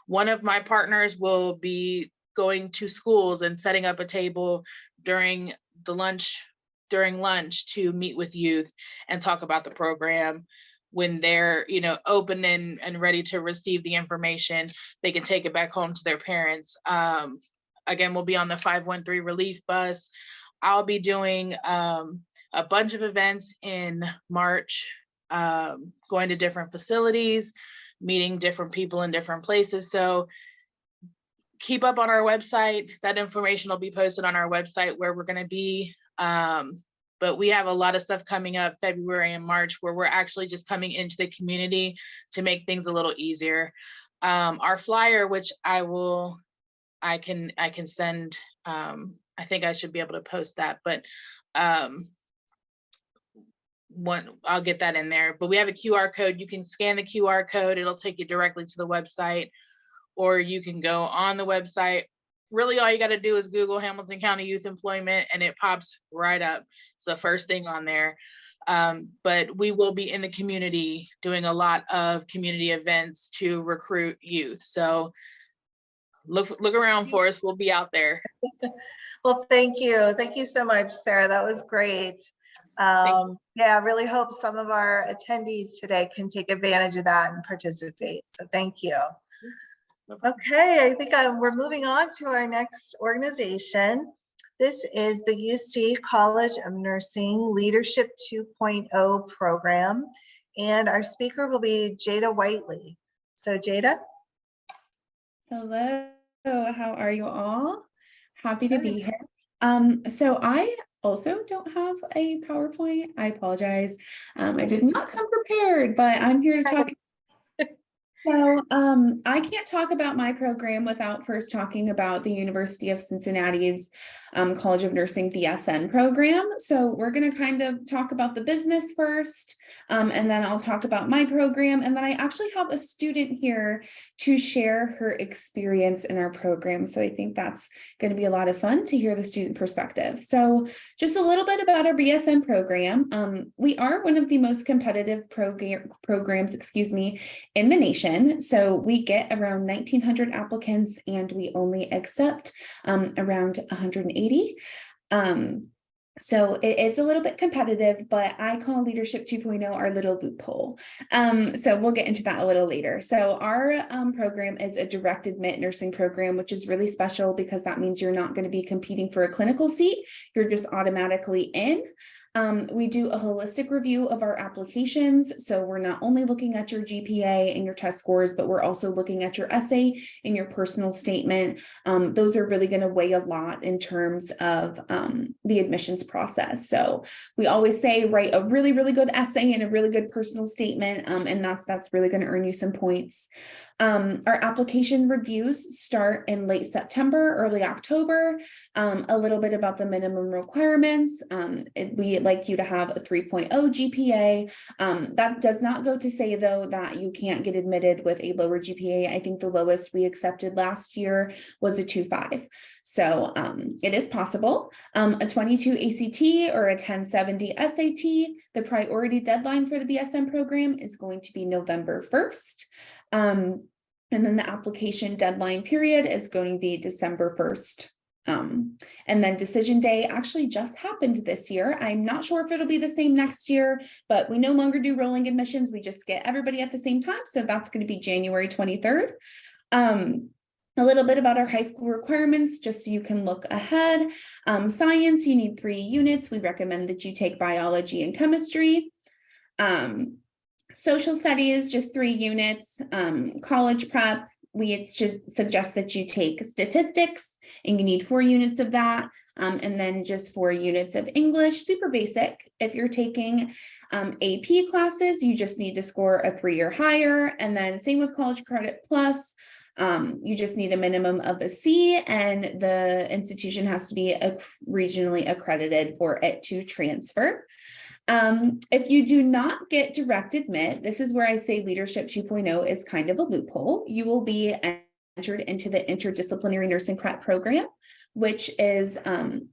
One of my partners will be going to schools and setting up a table during lunch to meet with youth and talk about the program. When they're, open and ready to receive the information, they can take it back home to their parents. Again, we'll be on the 513 relief bus. I'll be doing a bunch of events in March, going to different facilities, meeting different people in different places. So keep up on our website. That information will be posted on our website where we're going to be. But we have a lot of stuff coming up February and March where we're actually just coming into the community to make things a little easier. Our flyer, which I can send, I think I should be able to post that, but I'll get that in there. But we have a QR code. You can scan the QR code. It'll take you directly to the website, or you can go on the website. Really, all you got to do is Google Hamilton County Youth Employment, and it pops right up. It's the first thing on there. But we will be in the community doing a lot of community events to recruit youth. So look around for us. We'll be out there. Well, thank you. Thank you so much, Sarah. That was great. Yeah, I really hope some of our attendees today can take advantage of that and participate. So thank you. Okay, I think we're moving on to our next organization. This is the UC College of Nursing Leadership 2.0 program, and our speaker will be Jada Whiteley. So Jada. Hello, how are you all? Happy to be here. So I also don't have a PowerPoint. I apologize. I did not come prepared, but I'm here to talk. So I can't talk about my program without first talking about the University of Cincinnati's College of Nursing BSN program. So we're going to kind of talk about the business first, and then I'll talk about my program. And then I actually have a student here to share her experience in our program. So I think that's going to be a lot of fun to hear the student perspective. So just a little bit about our BSN program. We are one of the most competitive programs, in the nation. So we get around 1,900 applicants and we only accept around 180. So it is a little bit competitive, but I call Leadership 2.0 our little loophole. So we'll get into that a little later. So our program is a direct admit nursing program, which is really special because that means you're not going to be competing for a clinical seat. You're just automatically in. We do a holistic review of our applications. So we're not only looking at your GPA and your test scores, but we're also looking at your essay and your personal statement. Those are really going to weigh a lot in terms of the admissions process. So we always say write a really, really good essay and a really good personal statement. And that's really going to earn you some points. Our application reviews start in late September, early October. A little bit about the minimum requirements. We like you to have a 3.0 GPA. That does not go to say, though, that you can't get admitted with a lower GPA. I think the lowest we accepted last year was a 2.5. So it is possible. A 22 ACT or a 1070 SAT. The priority deadline for the BSN program is going to be November 1st. And then the application deadline period is going to be December 1st. And then decision day actually just happened this year. I'm not sure if it'll be the same next year, but we no longer do rolling admissions. We just get everybody at the same time. So that's going to be January 23rd. A little bit about our high school requirements, just so you can look ahead. Science, you need 3 units. We recommend that you take biology and chemistry. Social studies, just 3 units. College prep, we just suggest that you take statistics and you need 4 units of that. And then just 4 units of English, super basic. If you're taking AP classes, you just need to score a 3 or higher. And then same with College Credit Plus. You just need a minimum of a C, and the institution has to be regionally accredited for it to transfer. If you do not get direct admit, this is where I say Leadership 2.0 is kind of a loophole. You will be entered into the interdisciplinary nursing prep program, which is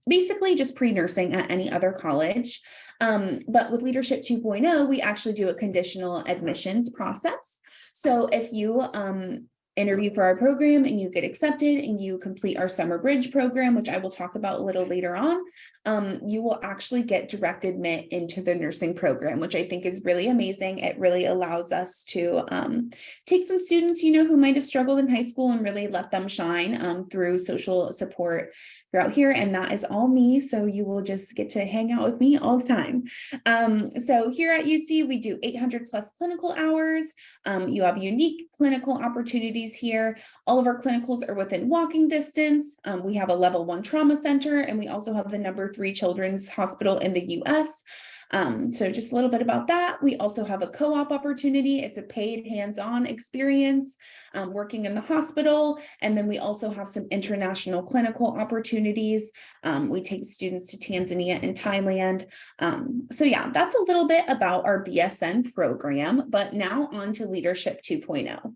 basically just pre-nursing at any other college. But with Leadership 2.0, we actually do a conditional admissions process. So if you interview for our program and you get accepted and you complete our summer bridge program, which I will talk about a little later on, you will actually get direct admit into the nursing program, which I think is really amazing. It really allows us to take some students, who might have struggled in high school and really let them shine through social support throughout here. And that is all me. So you will just get to hang out with me all the time. So here at UC, we do 800 plus clinical hours. You have unique clinical opportunities here. All of our clinicals are within walking distance. We have a level 1 trauma center, and we also have the number 3 children's hospital in the US. So just a little bit about that. We also have a co-op opportunity. It's a paid hands-on experience working in the hospital. And then we also have some international clinical opportunities. We take students to Tanzania and Thailand. So yeah, that's a little bit about our BSN program, but now on to Leadership 2.0.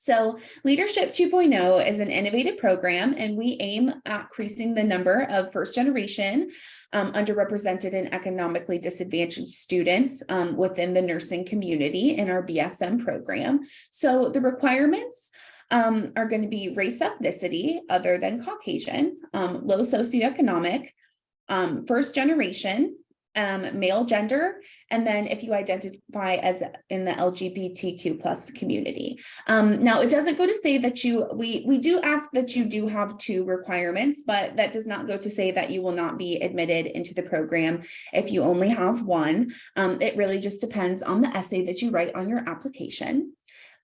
So Leadership 2.0 is an innovative program, and we aim at increasing the number of first generation underrepresented and economically disadvantaged students within the nursing community in our BSN program. So the requirements are going to be race, ethnicity other than Caucasian, low socioeconomic, first generation, male gender, and then if you identify as in the LGBTQ plus community. Now it doesn't go to say that we do ask that you do have 2 requirements, but that does not go to say that you will not be admitted into the program if you only have 1. It really just depends on the essay that you write on your application.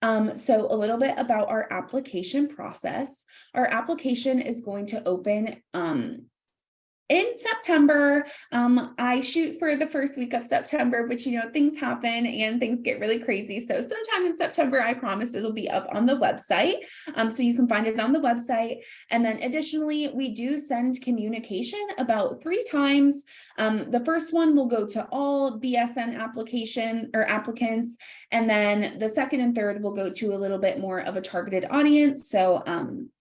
So a little bit about our application process. Our application is going to open in September. I shoot for the first week of September, but things happen and things get really crazy. So sometime in September, I promise it'll be up on the website. So you can find it on the website. And then additionally, we do send communication about 3 times. The first one will go to all BSN applicants. And then the second and third will go to a little bit more of a targeted audience. So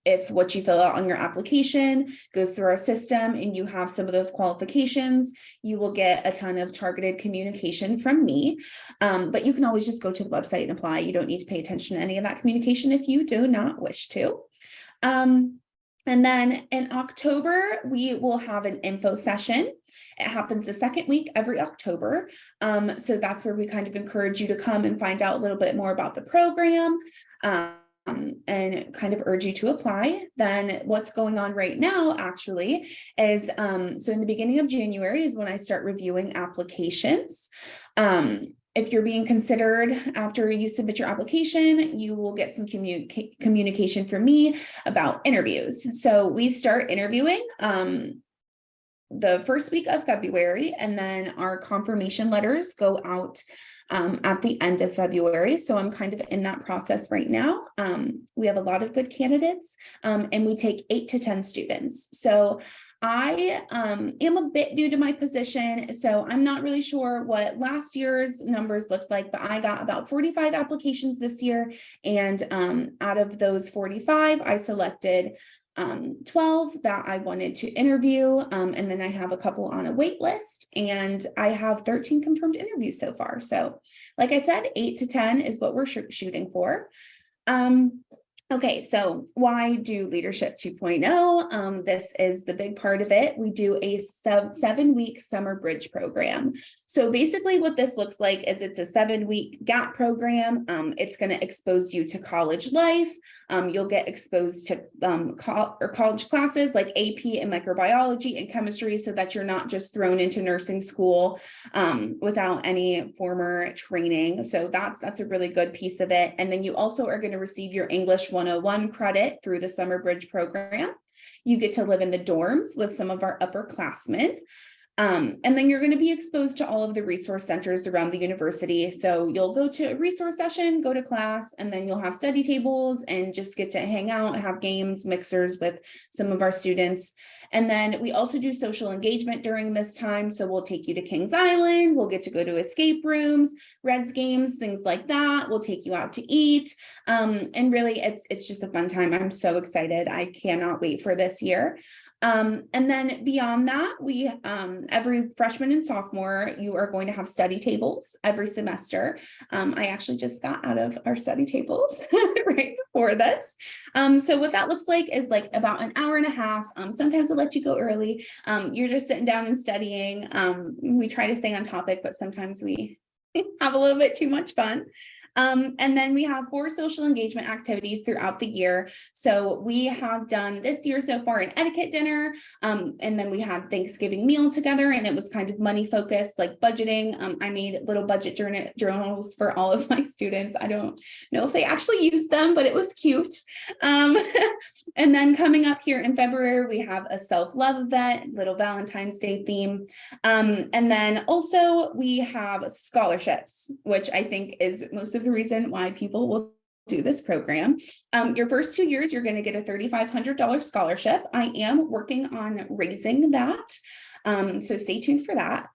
if what you fill out on your application goes through our system and you have some of those qualifications, you will get a ton of targeted communication from me. But you can always just go to the website and apply. You don't need to pay attention to any of that communication if you do not wish to. And then in October, we will have an info session. It happens the second week every October. So that's where we kind of encourage you to come and find out a little bit more about the program. And kind of urge you to apply. Then what's going on right now actually is, so in the beginning of January is when I start reviewing applications. If you're being considered after you submit your application, you will get some communication from me about interviews. So we start interviewing the first week of February, and then our confirmation letters go out at the end of February. So I'm kind of in that process right now. We have a lot of good candidates, and we take 8 to 10 students. So I am a bit new to my position, so I'm not really sure what last year's numbers looked like, but I got about 45 applications this year. And out of those 45, I selected 12 that I wanted to interview. And then I have a couple on a wait list, and I have 13 confirmed interviews so far. So like I said, 8 to 10 is what we're shooting for. Okay, so why do Leadership 2.0? This is the big part of it. We do a 7-week summer bridge program. So basically what this looks like is it's a 7-week gap program. It's going to expose you to college life. You'll get exposed to college classes like AP and microbiology and chemistry, so that you're not just thrown into nursing school without any former training. So that's a really good piece of it. And then you also are going to receive your English 101 credit through the summer bridge program. You get to live in the dorms with some of our upperclassmen. And then you're going to be exposed to all of the resource centers around the university. So you'll go to a resource session, go to class, and then you'll have study tables and just get to hang out, have games, mixers with some of our students. And then we also do social engagement during this time. So we'll take you to Kings Island. We'll get to go to escape rooms, Reds games, things like that. We'll take you out to eat. And really, it's just a fun time. I'm so excited. I cannot wait for this year. And then beyond that, we every freshman and sophomore, you are going to have study tables every semester. I actually just got out of our study tables right before this. So what that looks like is like about an hour and a half. Sometimes I'll let you go early. You're just sitting down and studying. We try to stay on topic, but sometimes we have a little bit too much fun. And then we have 4 social engagement activities throughout the year. So we have done this year so far an etiquette dinner, and then we had Thanksgiving meal together, and it was kind of money focused, like budgeting. I made little budget journals for all of my students. I don't know if they actually used them, but it was cute. And then coming up here in February, we have a self-love event, little Valentine's Day theme. And then also we have scholarships, which I think is most of the reason why people will do this program. Your first 2 years, you're going to get a $3,500 scholarship. I am working on raising that. So stay tuned for that.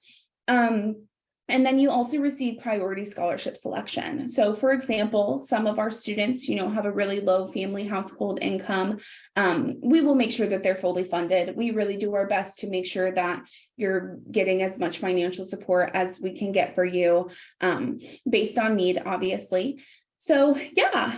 And then you also receive priority scholarship selection. So for example, some of our students, have a really low family household income. We will make sure that they're fully funded. We really do our best to make sure that you're getting as much financial support as we can get for you, based on need, obviously. So yeah,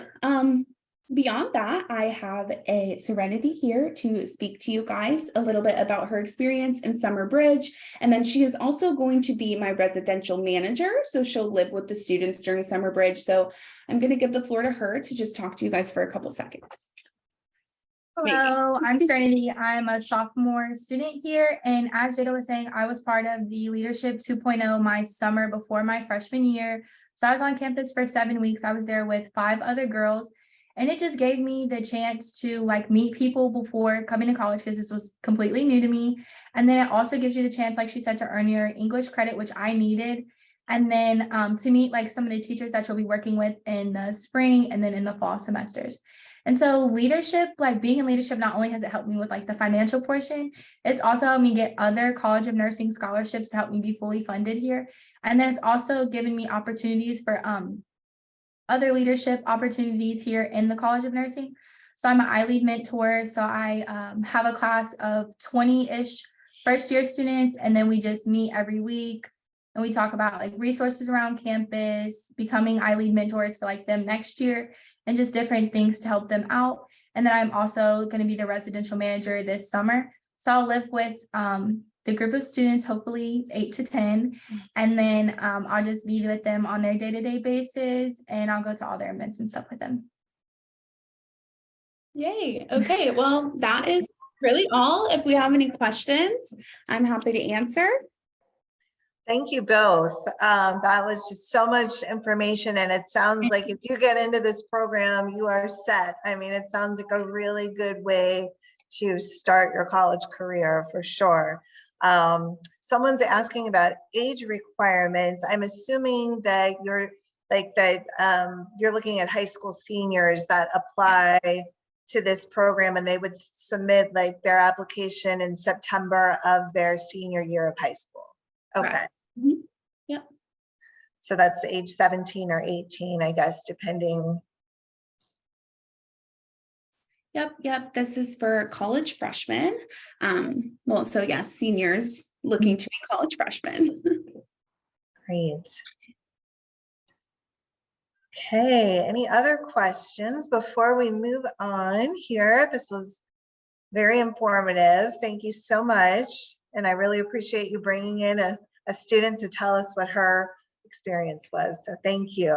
beyond that, I have a Serenity here to speak to you guys a little bit about her experience in Summer Bridge. And then she is also going to be my residential manager. So she'll live with the students during Summer Bridge. So I'm going to give the floor to her to just talk to you guys for a couple seconds. Hello, I'm Serenity. I'm a sophomore student here. And as Jada was saying, I was part of the Leadership 2.0 my summer before my freshman year. So I was on campus for 7 weeks. I was there with 5 other girls. And it just gave me the chance to meet people before coming to college, because this was completely new to me. And then it also gives you the chance, like she said, to earn your English credit, which I needed. And then to meet like some of the teachers that you'll be working with in the spring and then in the fall semesters. And so leadership, like being in leadership, not only has it helped me with like the financial portion, it's also helped me get other College of Nursing scholarships to help me be fully funded here. And then it's also given me opportunities for other leadership opportunities here in the College of Nursing. So I'm an iLead mentor. So I have a class of 20-ish first-year students, and then we just meet every week and we talk about like resources around campus, becoming iLead mentors for like them next year, and just different things to help them out. And then I'm also going to be the residential manager this summer. So I'll live with the group of students, hopefully 8 to 10. And then I'll just be with them on their day-to-day basis, and I'll go to all their events and stuff with them. Yay. Okay. Well, that is really all. If we have any questions, I'm happy to answer. Thank you both. That was just so much information, and it sounds like if you get into this program, you are set. I mean, it sounds like a really good way to start your college career for sure. Someone's asking about age requirements. I'm assuming that you're you're looking at high school seniors that apply to this program, and they would submit like their application in September of their senior year of high school. Okay. Mm-hmm. Yep. So that's age 17 or 18, I guess, depending. Yep. This is for college freshmen. Well, so yes, seniors looking to be college freshmen. Great. Okay, any other questions before we move on here? This was very informative. Thank you so much. And I really appreciate you bringing in a student to tell us what her experience was. So thank you.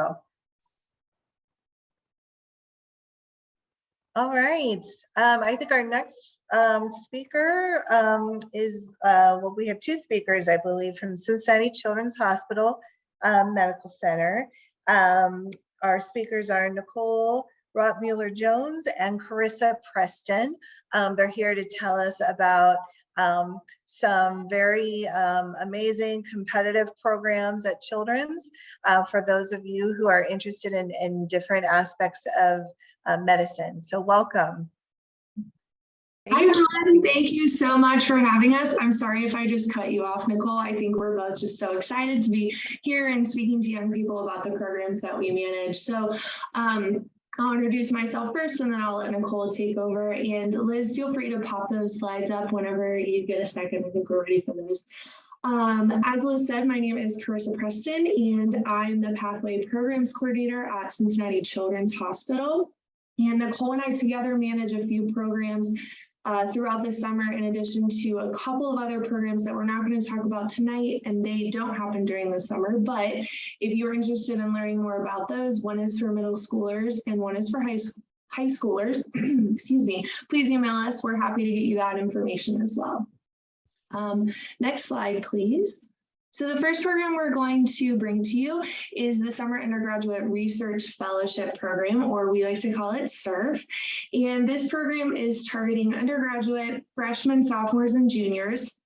All right. I think our next speaker is, well, we have two speakers, I believe, from Cincinnati Children's Hospital Medical Center. Our speakers are Nicole Rottmuller-Jones and Carissa Preston. They're here to tell us about some very amazing competitive programs at Children's for those of you who are interested in different aspects of medicine. So welcome. Hi everyone, thank you so much for having us. I'm sorry if I just cut you off, Nicole. I think we're both just so excited to be here and speaking to young people about the programs that we manage. So I'll introduce myself first, and then I'll let Nicole take over. And Liz, feel free to pop those slides up whenever you get a second. I think we're ready for those. As Liz said, my name is Carissa Preston, and I'm the Pathway Programs Coordinator at Cincinnati Children's Hospital. And Nicole and I together manage a few programs throughout the summer, in addition to a couple of other programs that we're not going to talk about tonight, and they don't happen during the summer. But if you're interested in learning more about those, one is for middle schoolers and one is for high schoolers. Excuse me. Please email us. We're happy to get you that information as well. Next slide, please. So the first program we're going to bring to you is the Summer Undergraduate Research Fellowship Program, or we like to call it SURF. And this program is targeting undergraduate freshmen, sophomores, and juniors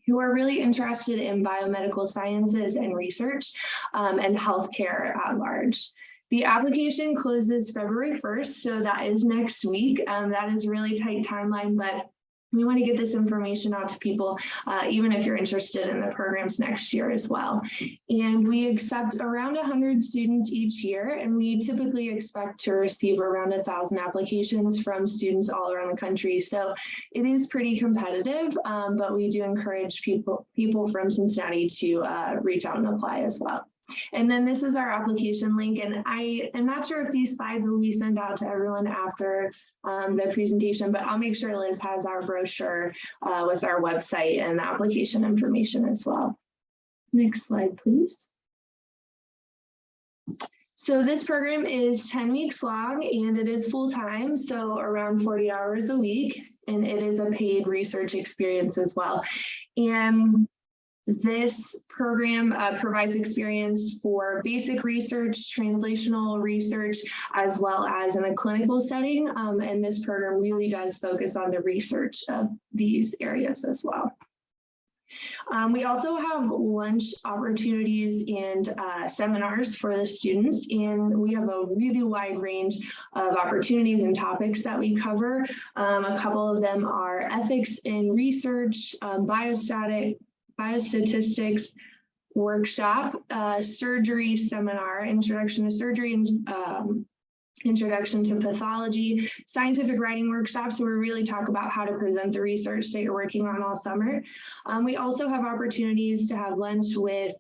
who are really interested in biomedical sciences and research and healthcare at large. The application closes February 1st, so that is next week. That is a really tight timeline, but we want to get this information out to people, even if you're interested in the programs next year as well. And we accept around 100 students each year, and we typically expect to receive around 1,000 applications from students all around the country. So it is pretty competitive, but we do encourage people from Cincinnati to reach out and apply as well. And then this is our application link, and I am not sure if these slides will be sent out to everyone after the presentation, but I'll make sure Liz has our brochure with our website and the application information as well. Next slide, please. So this program is 10 weeks long, and it is full-time, so around 40 hours a week, and it is a paid research experience as well. And this program provides experience for basic research, translational research, as well as in a clinical setting. And this program really does focus on the research of these areas as well. We also have lunch opportunities and seminars for the students, and we have a really wide range of opportunities and topics that we cover. A couple of them are ethics in research, biostatistics workshop, surgery seminar, introduction to surgery, and introduction to pathology, scientific writing workshops where we really talk about how to present the research that you're working on all summer. We also have opportunities to have lunch with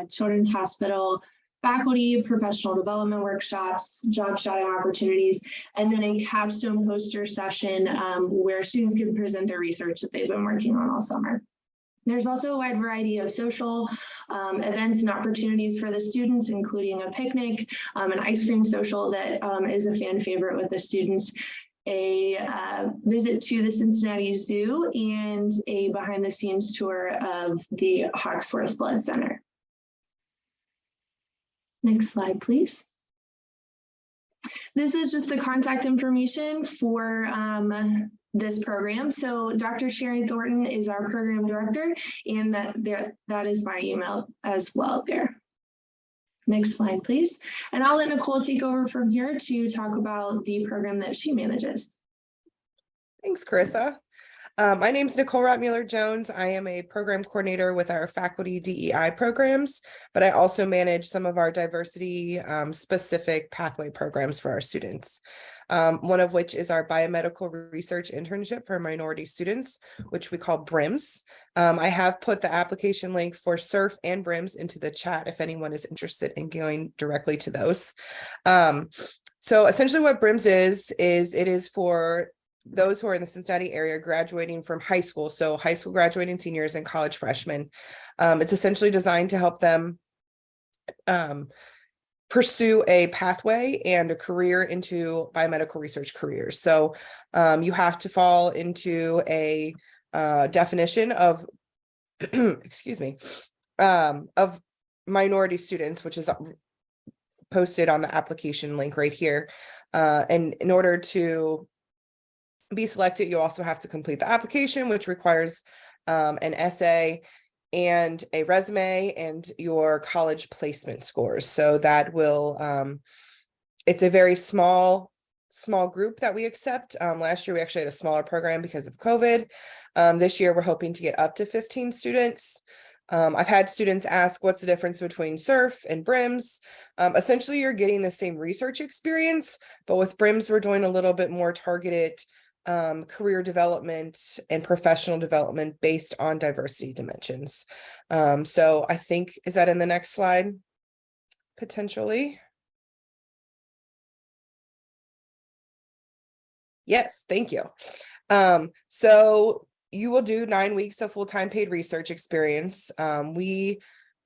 Children's Hospital faculty, professional development workshops, job shadowing opportunities, and then a capstone poster session where students can present their research that they've been working on all summer. There's also a wide variety of social events and opportunities for the students, including a picnic, an ice cream social that is a fan favorite with the students, a visit to the Cincinnati Zoo, and a behind the scenes tour of the Hawksworth Blood Center. Next slide, please. This is just the contact information for this program. So Dr. Sherry Thornton is our program director, and that is my email as well there. Next slide, please. And I'll let Nicole take over from here to talk about the program that she manages. Thanks, Carissa. My name is Nicole Rottmuller-Jones. I am a program coordinator with our faculty DEI programs, but I also manage some of our diversity specific pathway programs for our students. One of which is our biomedical research internship for minority students, which we call BRIMS. I have put the application link for SURF and BRIMS into the chat if anyone is interested in going directly to those. So essentially what BRIMS is it is for those who are in the Cincinnati area graduating from high school, so high school graduating seniors and college freshmen. It's essentially designed to help them pursue a pathway and a career into biomedical research careers. So you have to fall into a definition of, excuse me, of minority students, which is posted on the application link right here. And in order to be selected, you also have to complete the application, which requires an essay and a resume and your college placement scores. So that will, it's a very small group that we accept. Last year, we actually had a smaller program because of COVID. This year, we're hoping to get up to 15 students. I've had students ask, what's the difference between SURF and BRIMS? Essentially, you're getting the same research experience, but with BRIMS, we're doing a little bit more targeted career development and professional development based on diversity dimensions. So I think, is that in the next slide? Potentially. Yes, thank you. So you will do 9 weeks of full-time paid research experience.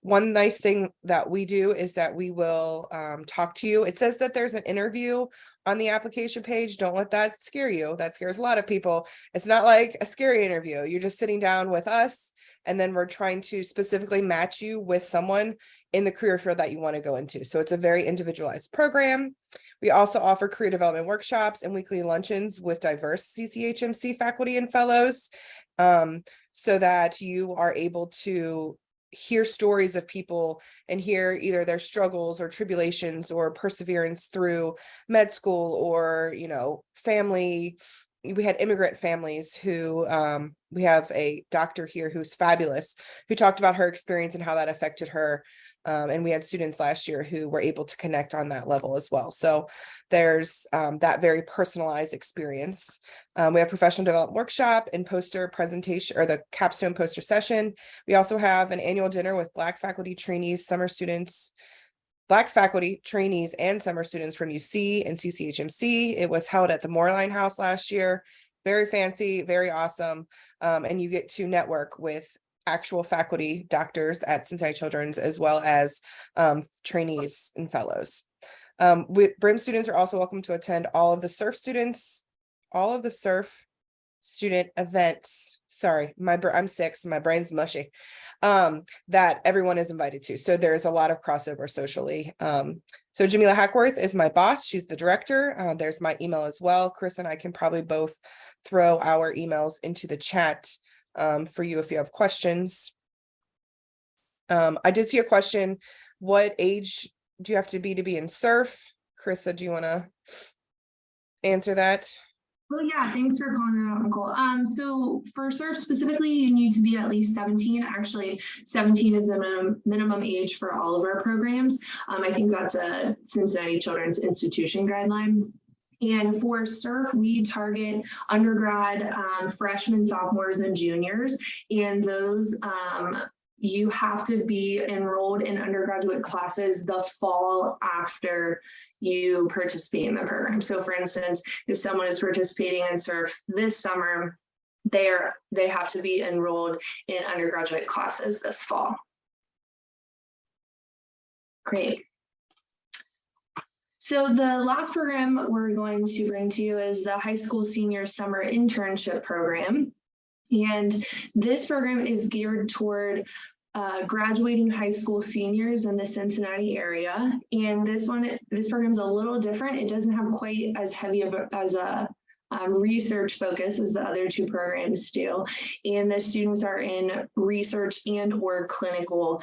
One nice thing that we do is that we will talk to you. It says that there's an interview on the application page. Don't let that scare you. That scares a lot of people. It's not like a scary interview. You're just sitting down with us, and then we're trying to specifically match you with someone in the career field that you want to go into. So it's a very individualized program. We also offer career development workshops and weekly luncheons with diverse CCHMC faculty and fellows, so that you are able to hear stories of people and hear either their struggles or tribulations or perseverance through med school, or, you know, family. We had immigrant families who, we have a doctor here who's fabulous, who talked about her experience and how that affected her. And we had students last year who were able to connect on that level as well. So there's that very personalized experience. We have professional development workshop and poster presentation, or the capstone poster session. We also have an annual dinner with Black faculty trainees, summer students, Black faculty trainees and summer students from UC and CCHMC. It was held at the Moorline House last year. Very fancy, very awesome. And you get to network with actual faculty doctors at Cincinnati Children's, as well as trainees and fellows. BRIM students are also welcome to attend all of the SURF student events. Sorry, I'm sick, so my brain's mushy. That everyone is invited to. So there's a lot of crossover socially. So Jamila Hackworth is my boss. She's the director. There's my email as well. Chris and I can probably both throw our emails into the chat for you if you have questions. I did see a question. What age do you have to be in surf? Carissa, do you want to answer that? Well, yeah, thanks for calling that out, Nicole. So for surf specifically, you need to be at least 17. Actually, 17 is the minimum age for all of our programs. I think that's a Cincinnati Children's Institution guideline. And for surf, we target undergrad, freshmen, sophomores, and juniors. And those, you have to be enrolled in undergraduate classes the fall after you participate in the program. So for instance, if someone is participating in surf this summer, they have to be enrolled in undergraduate classes this fall. Great. So the last program we're going to bring to you is the High School Senior Summer Internship Program. And this program is geared toward graduating high school seniors in the Cincinnati area. And this program's a little different. It doesn't have quite as heavy of a research focus as the other two programs do. And the students are in research and or clinical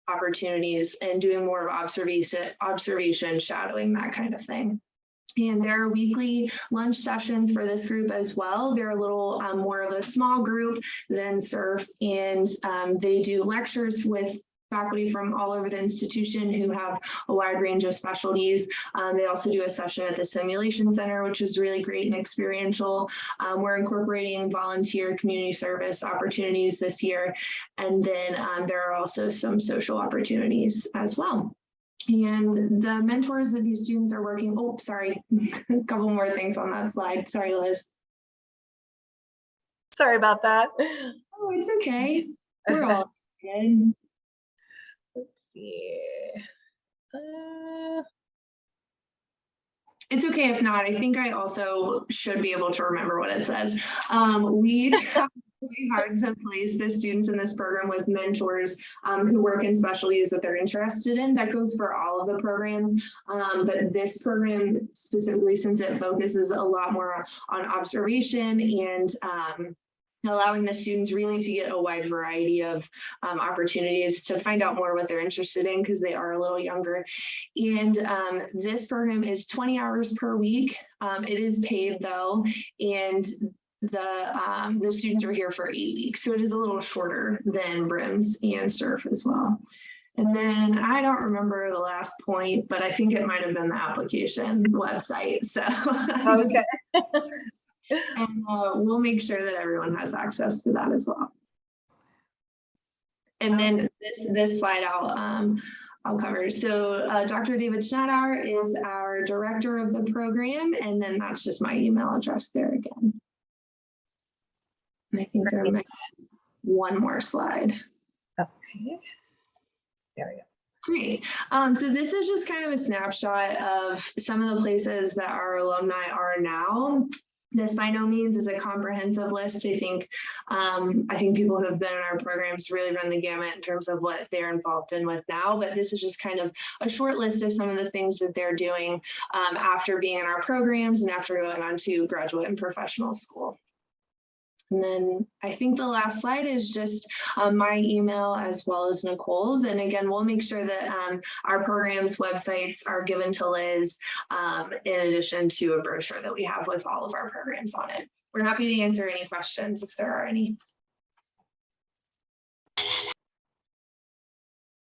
opportunities and doing more of observation, shadowing, that kind of thing. And there are weekly lunch sessions for this group as well. They're a little more of a small group than surf, and they do lectures with faculty from all over the institution who have a wide range of specialties. They also do a session at the Simulation Center, which is really great and experiential. We're incorporating volunteer community service opportunities this year. And then there are also some social opportunities as well. And the mentors that these students are working, oh, sorry, a couple more things on that slide. Sorry, Liz. Sorry about that. Oh, it's okay. We're all good. Let's see. It's okay if not. I think I also should be able to remember what it says. We try really hard to place the students in this program with mentors who work in specialties that they're interested in. That goes for all of the programs, but this program specifically, since it focuses a lot more on observation and allowing the students really to get a wide variety of opportunities to find out more what they're interested in because they are a little younger. And this program is 20 hours per week. It is paid though, and the students are here for 8 weeks. So it is a little shorter than Brims and Surf as well. And then I don't remember the last point, but I think it might have been the application website. So Okay. and we'll make sure that everyone has access to that as well. And then this slide I'll cover. So Dr. David Schnattauer is our director of the program, and then that's just my email address there again. And I think there might be one more slide. Okay. There we go. Great. So this is just kind of a snapshot of some of the places that our alumni are now. This by no means is a comprehensive list. I think people who have been in our programs really run the gamut in terms of what they're involved in with now, but this is just kind of a short list of some of the things that they're doing after being in our programs and after going on to graduate and professional school. And then I think the last slide is just my email as well as Nicole's. And again, we'll make sure that our programs websites are given to Liz in addition to a brochure that we have with all of our programs on it. We're happy to answer any questions if there are any.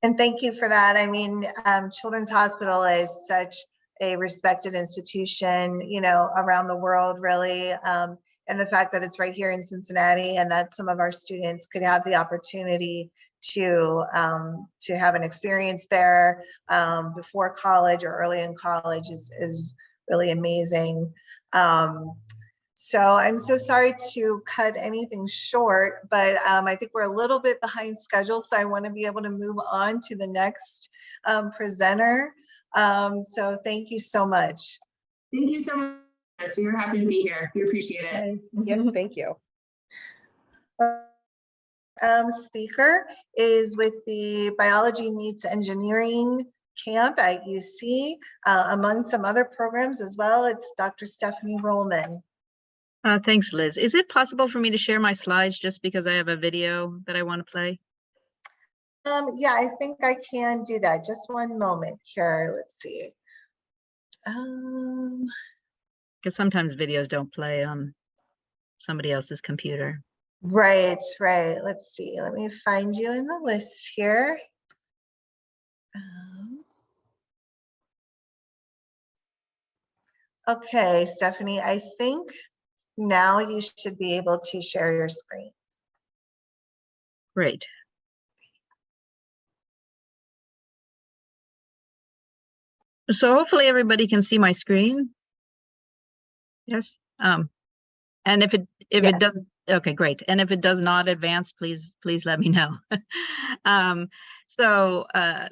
And thank you for that. I mean, Children's Hospital is such a respected institution, you know, around the world, really. And the fact that it's right here in Cincinnati and that some of our students could have the opportunity to have an experience there before college or early in college is really amazing. So I'm so sorry to cut anything short, but I think we're a little bit behind schedule, so I want to be able to move on to the next presenter. So thank you so much. Thank you so much. Yes, we were happy to be here. We appreciate it. Yes, thank you. Speaker is with the Biology Meets Engineering Camp at UC, among some other programs as well. It's Dr. Stephanie Rollman. Thanks, Liz. Is it possible for me to share my slides just because I have a video that I want to play? Yeah, I think I can do that. Just one moment here. Let's see. Because sometimes videos don't play on somebody else's computer. Right. Let's see. Let me find you in the list here. Okay, Stephanie, I think now you should be able to share your screen. Great. So hopefully everybody can see my screen. Yes. And if it doesn't, okay, great. And if it does not advance, please let me know.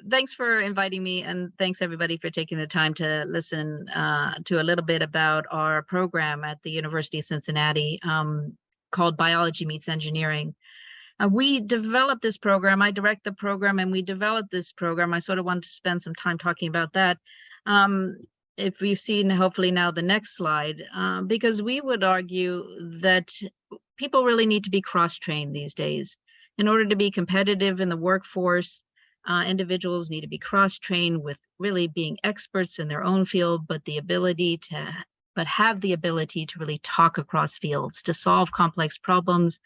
Thanks for inviting me, and thanks everybody for taking the time to listen to a little bit about our program at the University of Cincinnati called Biology Meets Engineering. We developed this program, I direct the program, and we developed this program. I sort of wanted to spend some time talking about that. If we've seen hopefully now the next slide, because we would argue that people really need to be cross-trained these days. In order to be competitive in the workforce, individuals need to be cross-trained with really being experts in their own field, but have the ability to really talk across fields, to solve complex problems,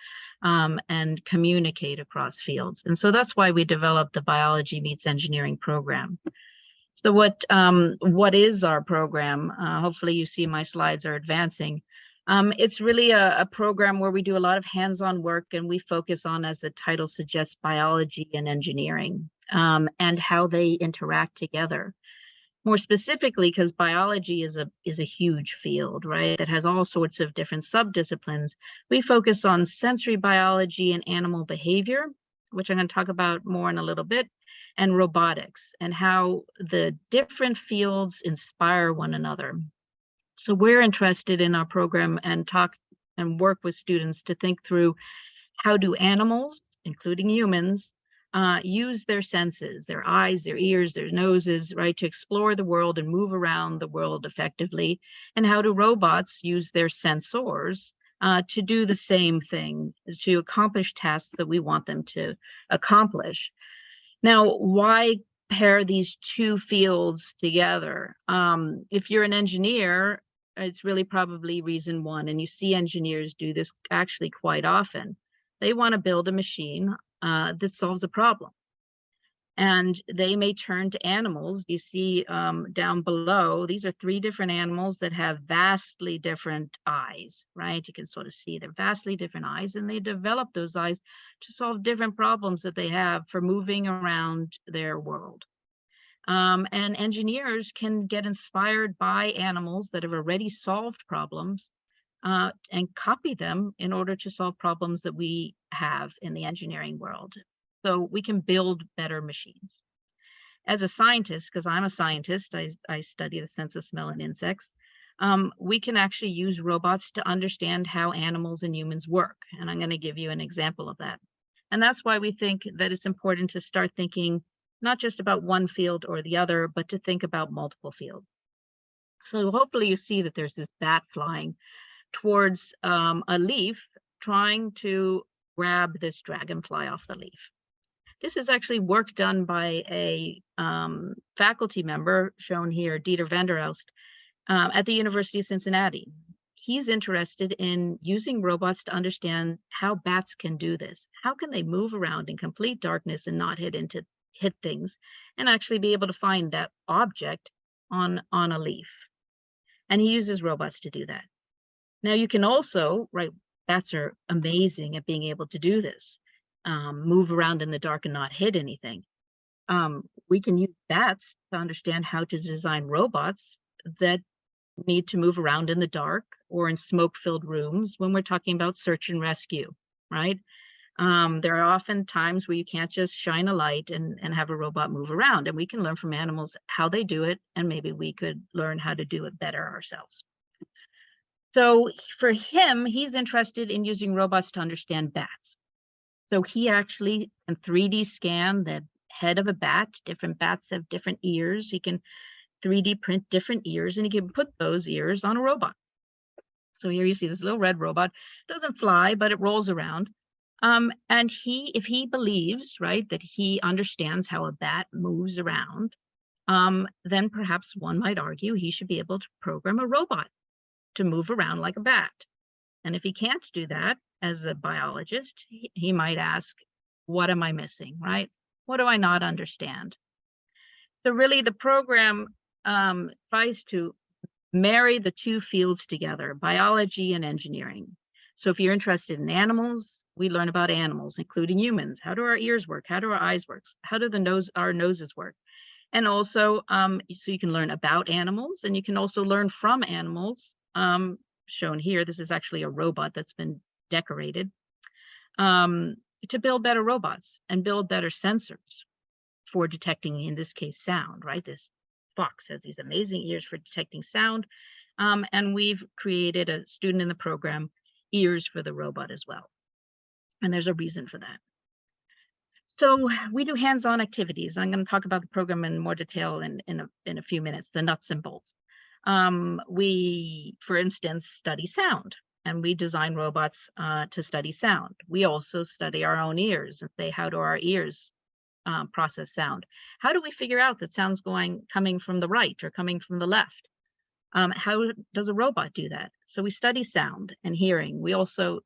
and communicate across fields. And so that's why we developed the Biology Meets Engineering program. So what is our program? Hopefully you see my slides are advancing. It's really a program where we do a lot of hands-on work, and we focus on, as the title suggests, biology and engineering, and how they interact together. More specifically, because biology is a huge field, right? That has all sorts of different subdisciplines. We focus on sensory biology and animal behavior, which I'm going to talk about more in a little bit, and robotics, and how the different fields inspire one another. So we're interested in our program and talk and work with students to think through how do animals, including humans, use their senses, their eyes, their ears, their noses, right, to explore the world and move around the world effectively, and how do robots use their sensors to do the same thing, to accomplish tasks that we want them to accomplish. Now, why pair these two fields together? If you're an engineer, it's really probably reason one, and you see engineers do this actually quite often. They want to build a machine that solves a problem. And they may turn to animals. You see down below, these are 3 different animals that have vastly different eyes, right? You can sort of see they're vastly different eyes, and they develop those eyes to solve different problems that they have for moving around their world. And engineers can get inspired by animals that have already solved problems and copy them in order to solve problems that we have in the engineering world. So we can build better machines. As a scientist, because I'm a scientist, I study the sense of smell in insects, we can actually use robots to understand how animals and humans work. And I'm going to give you an example of that. And that's why we think that it's important to start thinking not just about one field or the other, but to think about multiple fields. So hopefully you see that there's this bat flying towards a leaf, trying to grab this dragonfly off the leaf. This is actually work done by a faculty member, shown here, Dieter van der Elst, at the University of Cincinnati. He's interested in using robots to understand how bats can do this. How can they move around in complete darkness and not hit things, and actually be able to find that object on a leaf? And he uses robots to do that. Now you can also, right, bats are amazing at being able to do this, move around in the dark and not hit anything. We can use bats to understand how to design robots that need to move around in the dark or in smoke-filled rooms when we're talking about search and rescue, right? There are often times where you can't just shine a light and have a robot move around, and we can learn from animals how they do it, and maybe we could learn how to do it better ourselves. So for him, he's interested in using robots to understand bats. So he actually can 3D scan the head of a bat. Different bats have different ears. He can 3D print different ears, and he can put those ears on a robot. So here you see this little red robot, doesn't fly, but it rolls around. And if he believes, right, that he understands how a bat moves around, then perhaps one might argue he should be able to program a robot to move around like a bat. And if he can't do that as a biologist, he might ask, what am I missing, right? What do I not understand? So really the program tries to marry the two fields together, biology and engineering. So if you're interested in animals, we learn about animals, including humans. How do our ears work? How do our eyes work? How do our noses work? And also, so you can learn about animals, and you can also learn from animals. Shown here, this is actually a robot that's been decorated to build better robots and build better sensors for detecting, in this case, sound, right? This fox has these amazing ears for detecting sound. And we've created a student in the program ears for the robot as well. And there's a reason for that. So we do hands-on activities. I'm going to talk about the program in more detail in a few minutes, the nuts and bolts. We, for instance, study sound, and we design robots to study sound. We also study our own ears and say, how do our ears process sound? How do we figure out that sound's coming from the right or coming from the left? How does a robot do that? So we study sound and hearing. We also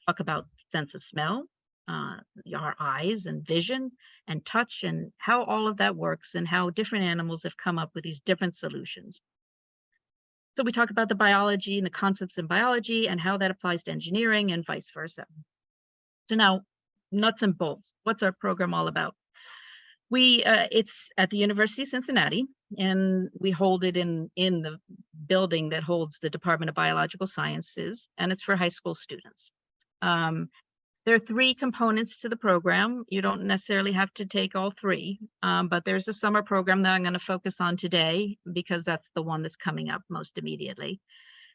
talk about sense of smell, our eyes and vision and touch, and how all of that works and how different animals have come up with these different solutions. So we talk about the biology and the concepts in biology and how that applies to engineering and vice versa. So now, nuts and bolts. What's our program all about? It's at the University of Cincinnati, and we hold it in the building that holds the Department of Biological Sciences, and it's for high school students. There are 3 components to the program. You don't necessarily have to take all 3, but there's a summer program that I'm going to focus on today because that's the one that's coming up most immediately.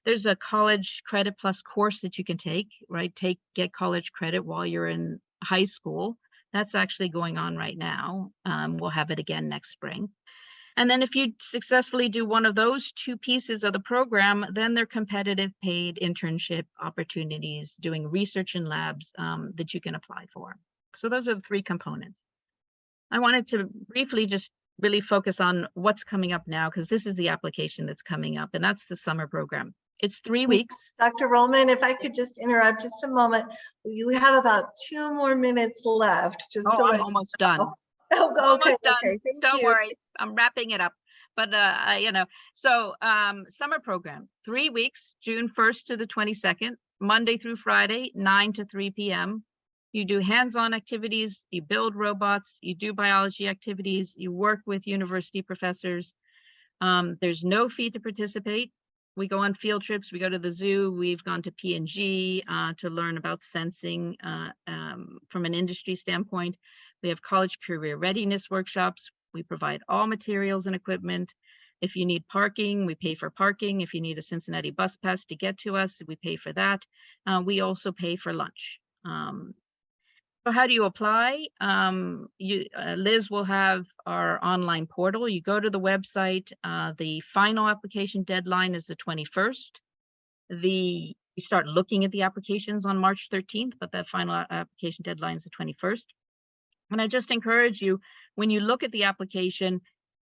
There's a college credit plus course that you can take, right? Get college credit while you're in high school. That's actually going on right now. We'll have it again next spring. And then if you successfully do one of those 2 pieces of the program, then they're competitive paid internship opportunities doing research in labs that you can apply for. So those are the 3 components. I wanted to briefly just really focus on what's coming up now, because this is the application that's coming up, and that's the summer program. It's 3 weeks. Dr. Rollman, if I could just interrupt just a moment. You have about 2 more minutes left. Just I'm almost done. Oh, okay. Almost done. Okay, Don't worry, I'm wrapping it up. But so summer program, 3 weeks, June 1st to the 22nd, Monday through Friday, 9 to 3 p.m. You do hands-on activities, you build robots, you do biology activities, you work with university professors. There's no fee to participate. We go on field trips, we go to the zoo, we've gone to P&G to learn about sensing from an industry standpoint. We have college career readiness workshops. We provide all materials and equipment. If you need parking, we pay for parking. If you need a Cincinnati bus pass to get to us, we pay for that. We also pay for lunch. So how do you apply? Liz will have our online portal. You go to the website. The final application deadline is the 21st. You start looking at the applications on March 13th, but that final application deadline is the 21st. And I just encourage you, when you look at the application,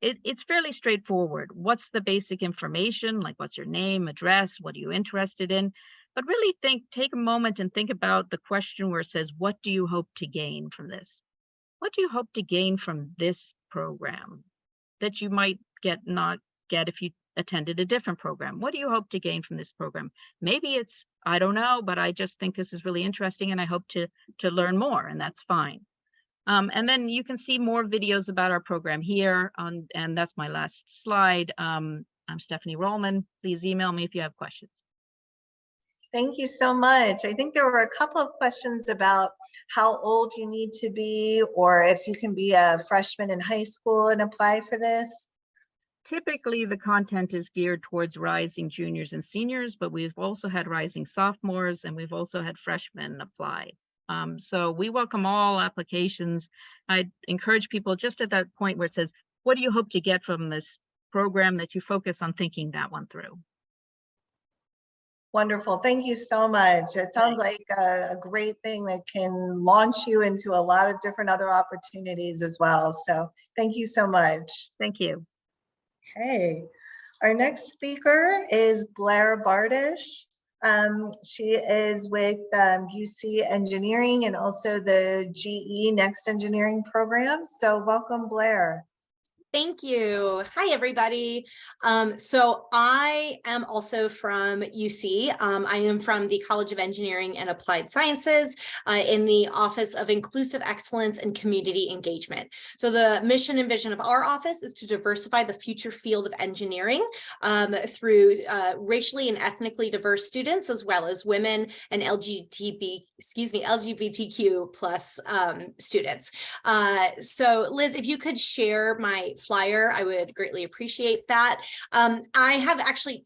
it's fairly straightforward. What's the basic information? Like, what's your name, address? What are you interested in? But really take a moment and think about the question where it says, what do you hope to gain from this? What do you hope to gain from this program that you might not get if you attended a different program? What do you hope to gain from this program? Maybe it's, I don't know, but I just think this is really interesting and I hope to learn more, and that's fine. And then you can see more videos about our program here, and that's my last slide. I'm Stephanie Rollman. Please email me if you have questions. Thank you so much. I think there were a couple of questions about how old you need to be, or if you can be a freshman in high school and apply for this. Typically, the content is geared towards rising juniors and seniors, but we've also had rising sophomores, and we've also had freshmen apply. So we welcome all applications. I encourage people just at that point where it says, what do you hope to get from this program, that you focus on thinking that one through. Wonderful. Thank you so much. It sounds like a great thing that can launch you into a lot of different other opportunities as well. So thank you so much. Thank you. Okay. Our next speaker is Blair Bardish. She is with UC Engineering and also the GE Next Engineering program. So welcome, Blair. Thank you. Hi, everybody. So I am also from UC. I am from the College of Engineering and Applied Sciences in the Office of Inclusive Excellence and Community Engagement. So the mission and vision of our office is to diversify the future field of engineering through racially and ethnically diverse students, as well as women and LGBTQ plus students. So Liz, if you could share my flyer, I would greatly appreciate that. I have actually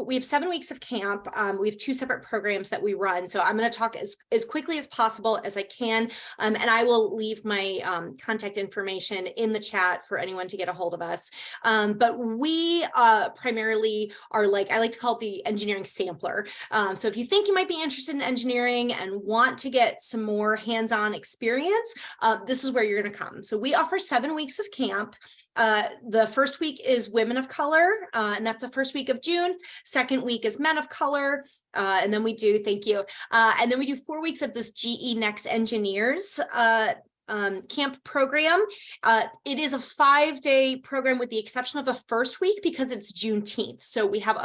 we have 7 weeks of camp. We have 2 separate programs that we run. So I'm going to talk as quickly as possible as I can. And I will leave my contact information in the chat for anyone to get a hold of us. But we primarily are I like to call it the engineering sampler. So if you think you might be interested in engineering and want to get some more hands-on experience, this is where you're going to come. So we offer 7 weeks of camp. The first week is women of color, and that's the first week of June. Second week is men of color. And then we do, thank you. And then we do 4 weeks of this GE Next Engineers camp program. It is a 5-day program with the exception of the first week because it's Juneteenth. So we have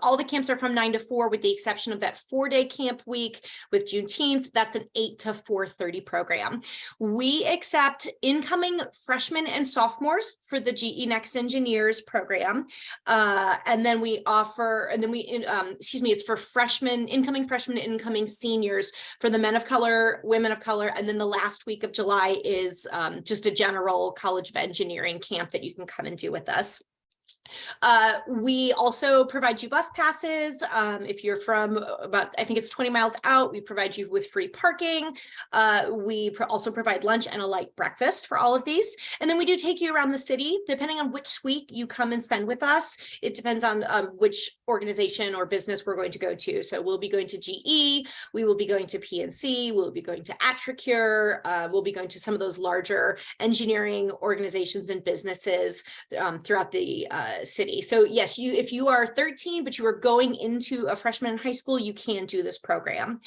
all the camps are from 9 to 4 with the exception of that 4-day camp week with Juneteenth. That's an 8 to 4:30 program. We accept incoming freshmen and sophomores for the GE Next Engineers program. And then we offer, it's for incoming freshmen and incoming seniors for the men of color, women of color. And then the last week of July is just a general College of Engineering camp that you can come and do with us. We also provide you bus passes. If you're from I think it's 20 miles out, we provide you with free parking. We also provide lunch and a light breakfast for all of these. And then we do take you around the city, depending on which week you come and spend with us. It depends on which organization or business we're going to go to. So we'll be going to GE, we will be going to PNC, we'll be going to Attracure, we'll be going to some of those larger engineering organizations and businesses throughout the city. So yes, if you are 13, but you are going into a freshman in high school, you can do this program.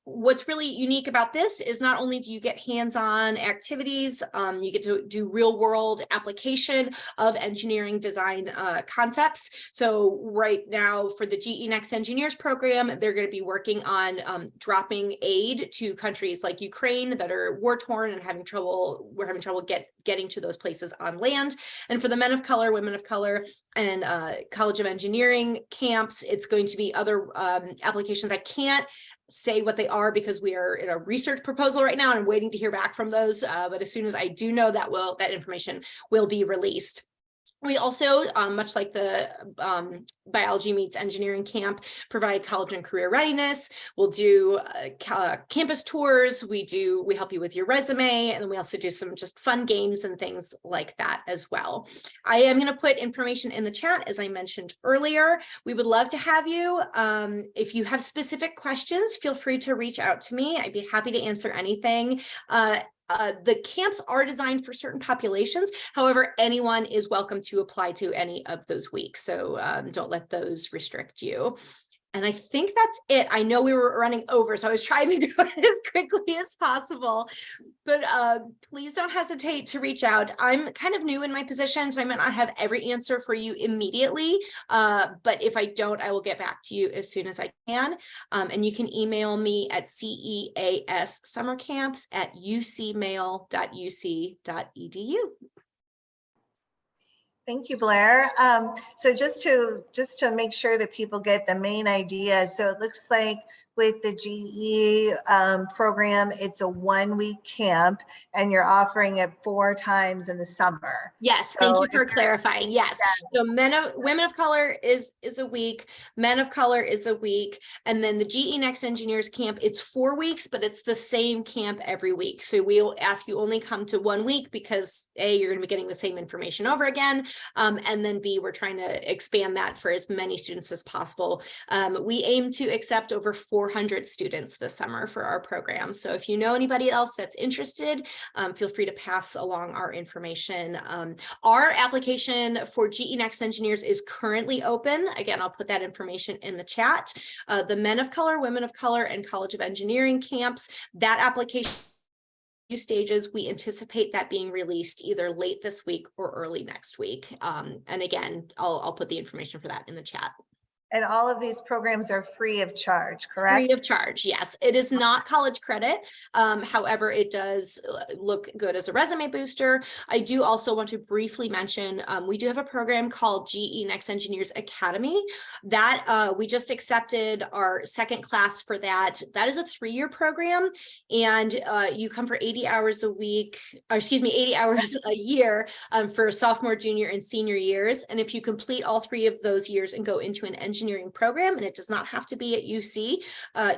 What's really unique about this is not only do you get hands-on activities, you get to do real-world application of engineering design concepts. So right now for the GE Next Engineers program, they're going to be working on dropping aid to countries like Ukraine that are war-torn and we're having trouble getting to those places on land. And for the men of color, women of color, and College of Engineering camps, it's going to be other applications. I can't say what they are because we are in a research proposal right now and I'm waiting to hear back from those. But as soon as I do know, that information will be released. We also, much like the Biology Meets Engineering camp, provide college and career readiness. We'll do campus tours. We help you with your resume, and then we also do some just fun games and things like that as well. I am going to put information in the chat, as I mentioned earlier. We would love to have you. If you have specific questions, feel free to reach out to me. I'd be happy to answer anything. The camps are designed for certain populations. However, anyone is welcome to apply to any of those weeks. So don't let those restrict you. And I think that's it. I know we were running over, so I was trying to go as quickly as possible, but please don't hesitate to reach out. I'm kind of new in my position, so I might not have every answer for you immediately, but if I don't, I will get back to you as soon as I can. And you can email me at ceassummercamps@ucmail.uc.edu. Thank you, Blair. So just to make sure that people get the main idea. So it looks like with the GE program, it's a 1-week camp and you're offering it 4 times in the summer. Yes, thank So you for clarifying. Yes. So women of color is a week, men of color is a week, and then the GE Next Engineers camp, it's 4 weeks, but it's the same camp every week. So we'll ask you only come to 1 week because A, you're going to be getting the same information over again, and then B, we're trying to expand that for as many students as possible. We aim to accept over 400 students this summer for our program. So if you know anybody else that's interested, feel free to pass along our information. Our application for GE Next Engineers is currently open. Again, I'll put that information in the chat. The Men of Color, Women of Color, and College of Engineering camps, that application stages, we anticipate that being released either late this week or early next week. And again, I'll put the information for that in the chat. And all of these programs are free of charge, correct? Free of charge, yes. It is not college credit. However, it does look good as a resume booster. I do also want to briefly mention, we do have a program called GE Next Engineers Academy that we just accepted our second class for that. That is a 3-year program, and you come for 80 hours a week, or excuse me, 80 hours a year for sophomore, junior, and senior years. And if you complete all 3 of those years and go into an engineering program, and it does not have to be at UC,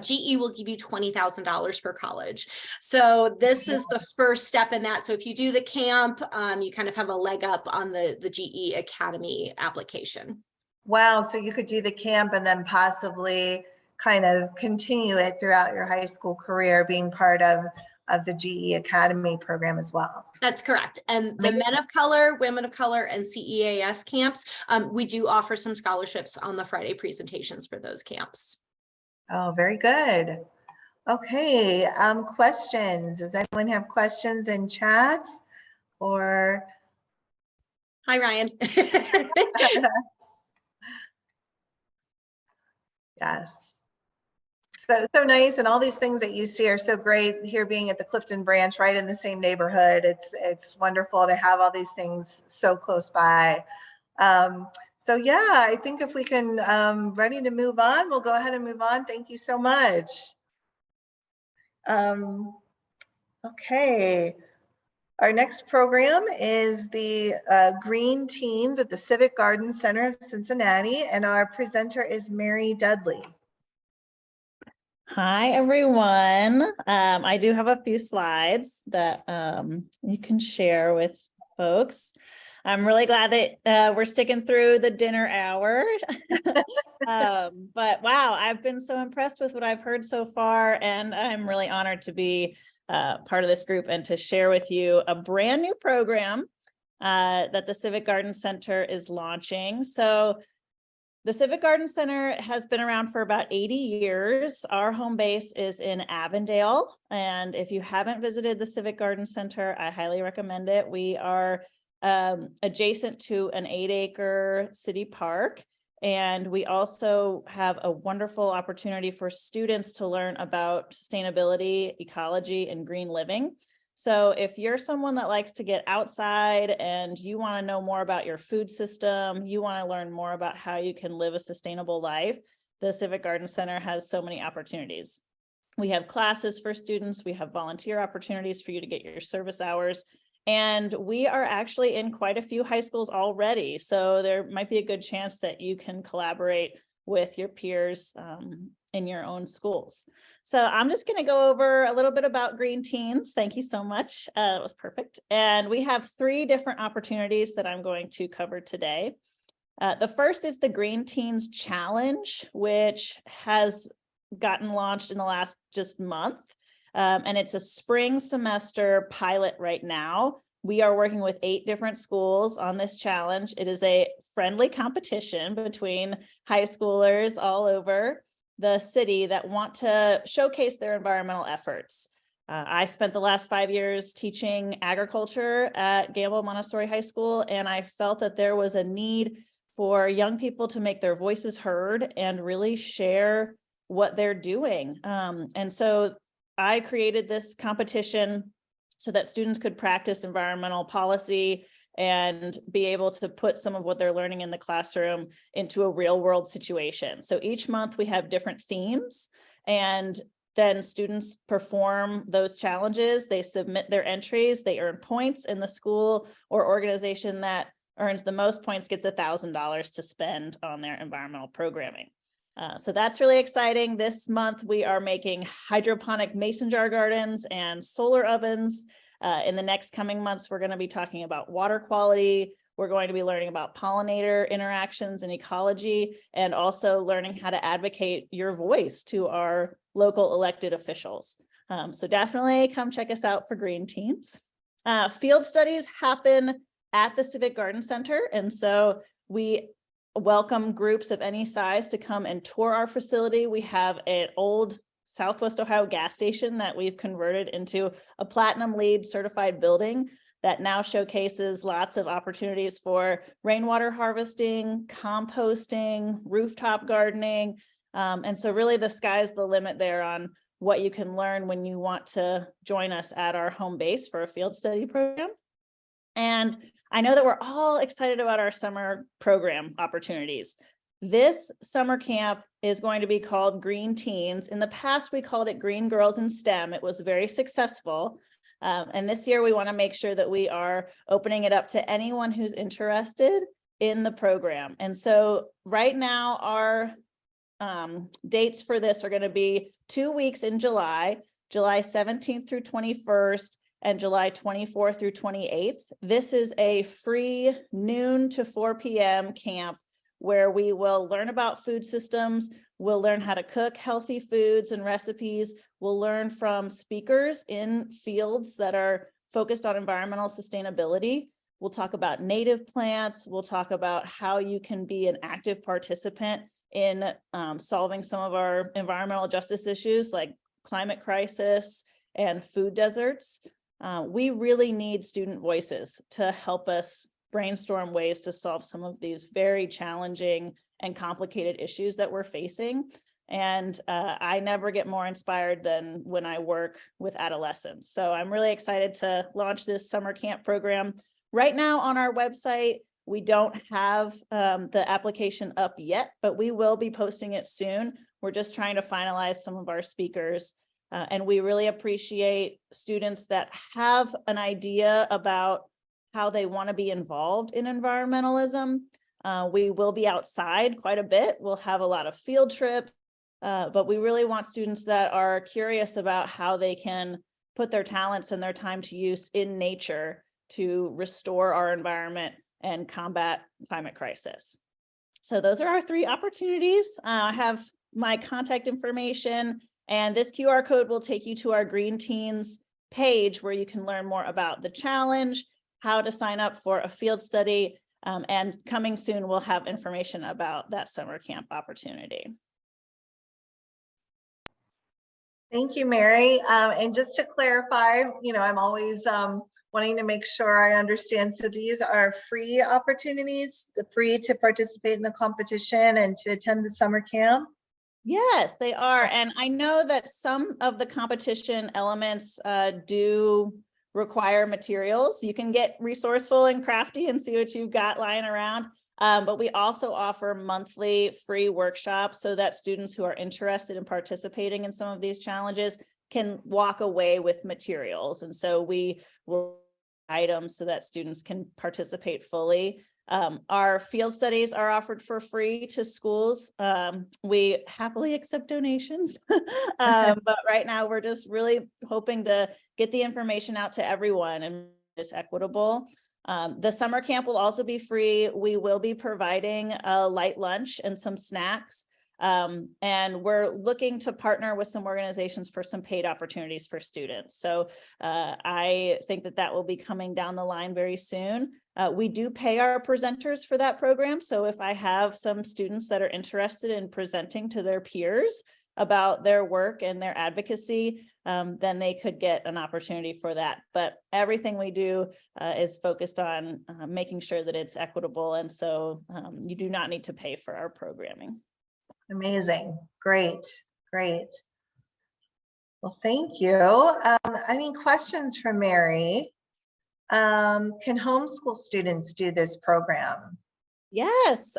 GE will give you $20,000 for college. So this is the first step in that. So if you do the camp, you kind of have a leg up on the GE Academy application. Wow, so you could do the camp and then possibly kind of continue it throughout your high school career, being part of the GE Academy program as well. That's correct. And the Men of Color, Women of Color, and CEAS camps, we do offer some scholarships on the Friday presentations for those camps. Oh, very good. Okay, questions. Does anyone have questions in chat? Or hi, Ryan. Yes. So nice, and all these things that you see are so great here, being at the Clifton Branch, right in the same neighborhood. It's wonderful to have all these things so close by. So yeah, I think if we can ready to move on, we'll go ahead and move on. Thank you so much. Okay, our next program is the Green Teens at the Civic Garden Center of Cincinnati, and our presenter is Mary Dudley. Hi, everyone. I do have a few slides that you can share with folks. I'm really glad that we're sticking through the dinner hour. But wow, I've been so impressed with what I've heard so far, and I'm really honored to be part of this group and to share with you a brand new program that the Civic Garden Center is launching. So the Civic Garden Center has been around for about 80 years. Our home base is in Avondale. And if you haven't visited the Civic Garden Center, I highly recommend it. We are adjacent to an 8-acre city park. And we also have a wonderful opportunity for students to learn about sustainability, ecology, and green living. So if you're someone that likes to get outside and you want to know more about your food system, you want to learn more about how you can live a sustainable life, the Civic Garden Center has so many opportunities. We have classes for students, we have volunteer opportunities for you to get your service hours, and we are actually in quite a few high schools already. So there might be a good chance that you can collaborate with your peers in your own schools. So I'm just going to go over a little bit about Green Teens. Thank you so much. It was perfect. And we have 3 different opportunities that I'm going to cover today. The first is the Green Teens Challenge, which has gotten launched in the last just month. And it's a spring semester pilot right now. We are working with 8 different schools on this challenge. It is a friendly competition between high schoolers all over the city that want to showcase their environmental efforts. I spent the last 5 years teaching agriculture at Gamble Montessori High School, and I felt that there was a need for young people to make their voices heard and really share what they're doing. And so I created this competition so that students could practice environmental policy and be able to put some of what they're learning in the classroom into a real world situation. So each month we have different themes, and then students perform those challenges. They submit their entries, they earn points, and the school or organization that earns the most points gets $1,000 to spend on their environmental programming. So that's really exciting. This month we are making hydroponic mason jar gardens and solar ovens. In the next coming months, we're going to be talking about water quality. We're going to be learning about pollinator interactions and ecology, and also learning how to advocate your voice to our local elected officials. So definitely come check us out for Green Teens. Field studies happen at the Civic Garden Center, and so we welcome groups of any size to come and tour our facility. We have an old Southwest Ohio gas station that we've converted into a Platinum LEED certified building that now showcases lots of opportunities for rainwater harvesting, composting, rooftop gardening. And so really the sky's the limit there on what you can learn when you want to join us at our home base for a field study program. And I know that we're all excited about our summer program opportunities. This summer camp is going to be called Green Teens. In the past, we called it Green Girls in STEM. It was very successful. And this year, we want to make sure that we are opening it up to anyone who's interested in the program. And so right now, our dates for this are going to be 2 weeks in July, July 17th through 21st, and July 24th through 28th. This is a free noon to 4 p.m. camp where we will learn about food systems, we'll learn how to cook healthy foods and recipes, we'll learn from speakers in fields that are focused on environmental sustainability. We'll talk about native plants, we'll talk about how you can be an active participant in solving some of our environmental justice issues like climate crisis and food deserts. We really need student voices to help us brainstorm ways to solve some of these very challenging and complicated issues that we're facing. And I never get more inspired than when I work with adolescents. So I'm really excited to launch this summer camp program. Right now on our website, we don't have the application up yet, but we will be posting it soon. We're just trying to finalize some of our speakers. And we really appreciate students that have an idea about how they want to be involved in environmentalism. We will be outside quite a bit. We'll have a lot of field trips, but we really want students that are curious about how they can put their talents and their time to use in nature to restore our environment and combat climate crisis. So those are our 3 opportunities. I have my contact information, and this QR code will take you to our Green Teens page where you can learn more about the challenge, how to sign up for a field study, and coming soon, we'll have information about that summer camp opportunity. Thank you, Mary. And just to clarify, I'm always wanting to make sure I understand. So these are free opportunities, free to participate in the competition and to attend the summer camp? Yes, they are. And I know that some of the competition elements do require materials. You can get resourceful and crafty and see what you've got lying around. But we also offer monthly free workshops so that students who are interested in participating in some of these challenges can walk away with materials. And so we will items so that students can participate fully. Our field studies are offered for free to schools. We happily accept donations, but right now we're just really hoping to get the information out to everyone and it's equitable. The summer camp will also be free. We will be providing a light lunch and some snacks. And we're looking to partner with some organizations for some paid opportunities for students. So I think that will be coming down the line very soon. We do pay our presenters for that program. So if I have some students that are interested in presenting to their peers about their work and their advocacy, then they could get an opportunity for that. But everything we do is focused on making sure that it's equitable. And so you do not need to pay for our programming. Amazing. Great. Great. Well, thank you. Any questions for Mary? Can homeschool students do this program? Yes,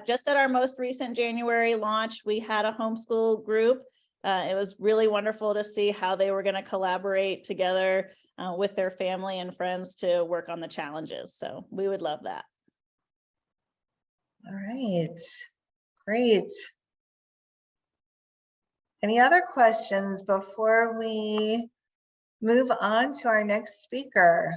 just at our most recent January launch, we had a homeschool group. It was really wonderful to see how they were going to collaborate together with their family and friends to work on the challenges. So we would love that. All right, great. Any other questions before we move on to our next speaker?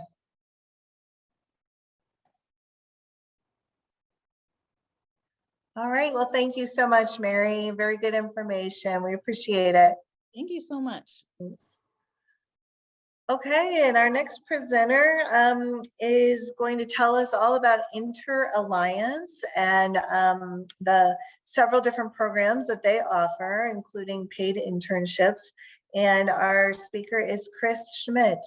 All right, well, thank you so much, Mary. Very good information. We appreciate it. Thank you so much. Okay, and our next presenter is going to tell us all about INTERAlliance and the several different programs that they offer, including paid internships. And our speaker is Chris Schmidt.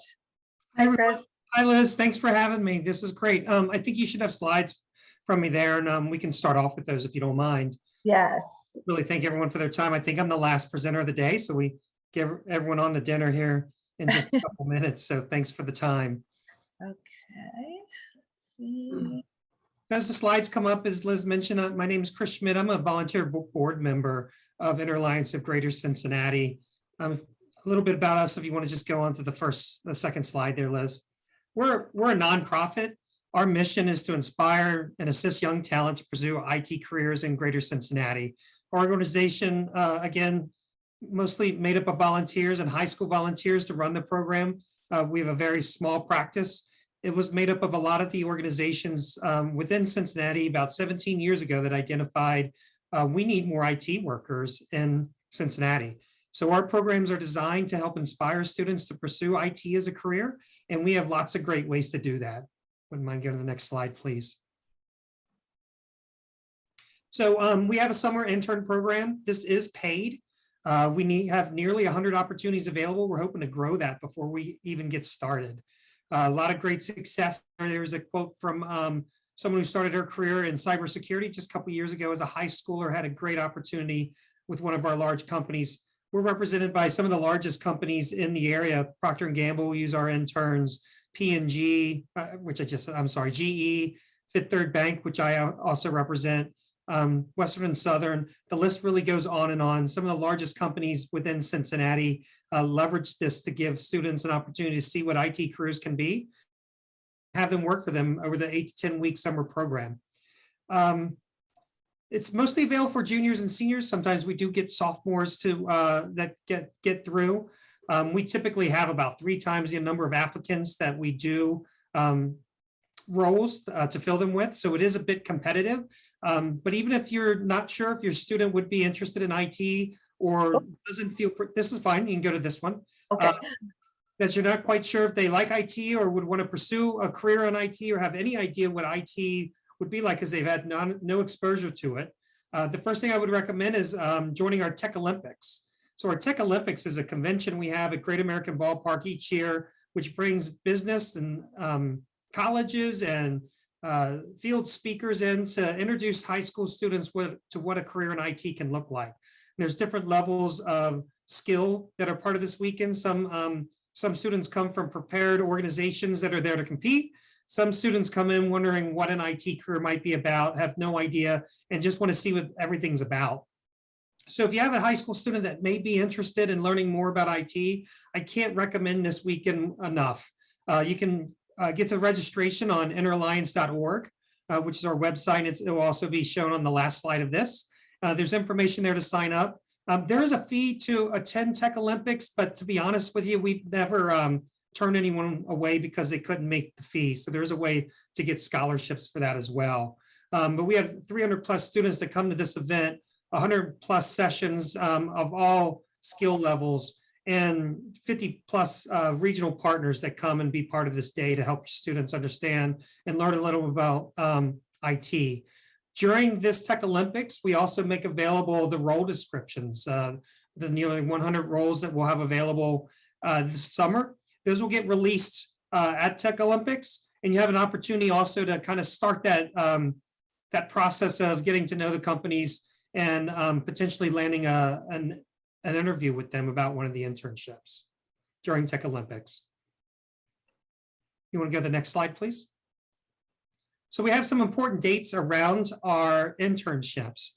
Hi, Chris. Hi, Liz. Thanks for having me. This is great. I think you should have slides from me there, and we can start off with those if you don't mind. Yes. Really thank everyone for their time. I think I'm the last presenter of the day, so we give everyone on to dinner here in just a couple minutes. So thanks for the time. Okay. Let's see. As the slides come up, as Liz mentioned, my name is Chris Schmidt. I'm a volunteer board member of INTERAlliance of Greater Cincinnati. A little bit about us, if you want to just go on to the second slide there, Liz. We're a nonprofit. Our mission is to inspire and assist young talent to pursue IT careers in Greater Cincinnati. Our organization, again, mostly made up of volunteers and high school volunteers to run the program. We have a very small practice. It was made up of a lot of the organizations within Cincinnati about 17 years ago that identified we need more IT workers in Cincinnati. So our programs are designed to help inspire students to pursue IT as a career, and we have lots of great ways to do that. Wouldn't mind going to the next slide, please. So we have a summer intern program. This is paid. We have nearly 100 opportunities available. We're hoping to grow that before we even get started. A lot of great success. There was a quote from someone who started her career in cybersecurity just a couple of years ago as a high schooler, had a great opportunity with one of our large companies. We're represented by some of the largest companies in the area. Procter & Gamble use our interns, P&G, GE, Fifth Third Bank, which I also represent, Western and Southern. The list really goes on and on. Some of the largest companies within Cincinnati leverage this to give students an opportunity to see what IT careers can be, have them work for them over the 8 to 10 week summer program. It's mostly available for juniors and seniors. Sometimes we do get sophomores to that get through. We typically have about 3 times the number of applicants that we do roles to fill them with. So it is a bit competitive. But even if you're not sure if your student would be interested in IT or doesn't feel, this is fine, you can go to this one. Okay. That you're not quite sure if they like IT or would want to pursue a career in IT or have any idea what IT would be like because they've had no exposure to it. The first thing I would recommend is joining our Tech Olympics. So our Tech Olympics is a convention we have at Great American Ballpark each year, which brings business and colleges and field speakers in to introduce high school students to what a career in IT can look like. There's different levels of skill that are part of this weekend. Some students come from prepared organizations that are there to compete. Some students come in wondering what an IT career might be about, have no idea, and just want to see what everything's about. So if you have a high school student that may be interested in learning more about IT, I can't recommend this weekend enough. You can get the registration on interalliance.org, which is our website. It will also be shown on the last slide of this. There's information there to sign up. There is a fee to attend Tech Olympics, but to be honest with you, we've never turned anyone away because they couldn't make the fee. So there's a way to get scholarships for that as well. But we have 300 plus students that come to this event, 100 plus sessions of all skill levels, and 50 plus regional partners that come and be part of this day to help students understand and learn a little about IT. During this Tech Olympics, we also make available the role descriptions, the nearly 100 roles that we'll have available this summer. Those will get released at Tech Olympics, and you have an opportunity also to kind of start that that process of getting to know the companies and potentially landing an interview with them about one of the internships during Tech Olympics. You want to go to the next slide, please? So we have some important dates around our internships.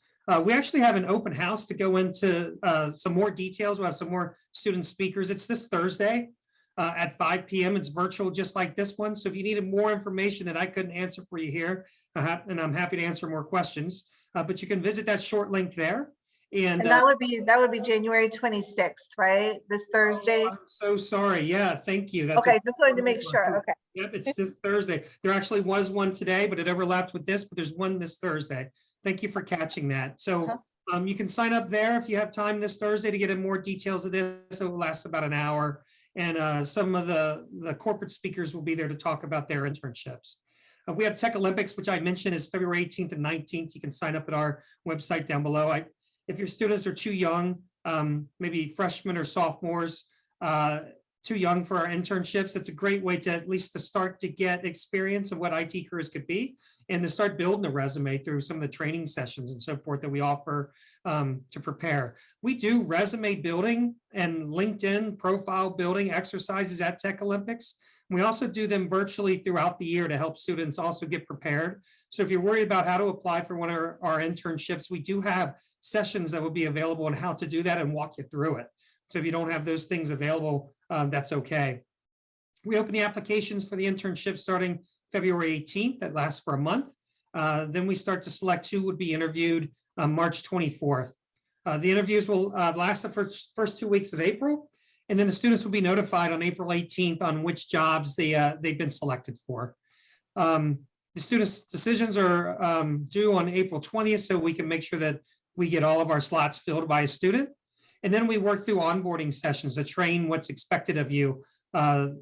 We actually have an open house to go into some more details. We'll have some more student speakers. It's this Thursday at 5 p.m. It's virtual, just like this one. So if you needed more information that I couldn't answer for you here, and I'm happy to answer more questions, but you can visit that short link there. And that would be January 26th, right? This Thursday. I'm so sorry. Yeah, thank you. That's okay. Just wanted to make sure. Okay. Yep, it's this Thursday. There actually was one today, but it overlapped with this, but there's one this Thursday. Thank you for catching that. So you can sign up there if you have time this Thursday to get in more details of this. It will last about an hour. And some of the corporate speakers will be there to talk about their internships. We have Tech Olympics, which I mentioned is February 18th and 19th. You can sign up at our website down below. If your students are too young, maybe freshmen or sophomores, too young for our internships, it's a great way to at least to start to get experience of what IT careers could be and to start building a resume through some of the training sessions and so forth that we offer to prepare. We do resume building and LinkedIn profile building exercises at Tech Olympics. We also do them virtually throughout the year to help students also get prepared. So if you're worried about how to apply for one of our internships, we do have sessions that will be available on how to do that and walk you through it. So if you don't have those things available, that's okay. We open the applications for the internship starting February 18th. That lasts for a month. Then we start to select who would be interviewed March 24th. The interviews will last the first 2 weeks of April, and then the students will be notified on April 18th on which jobs they've been selected for. The students' decisions are due on April 20th, so we can make sure that we get all of our slots filled by a student. And then we work through onboarding sessions to train what's expected of you. The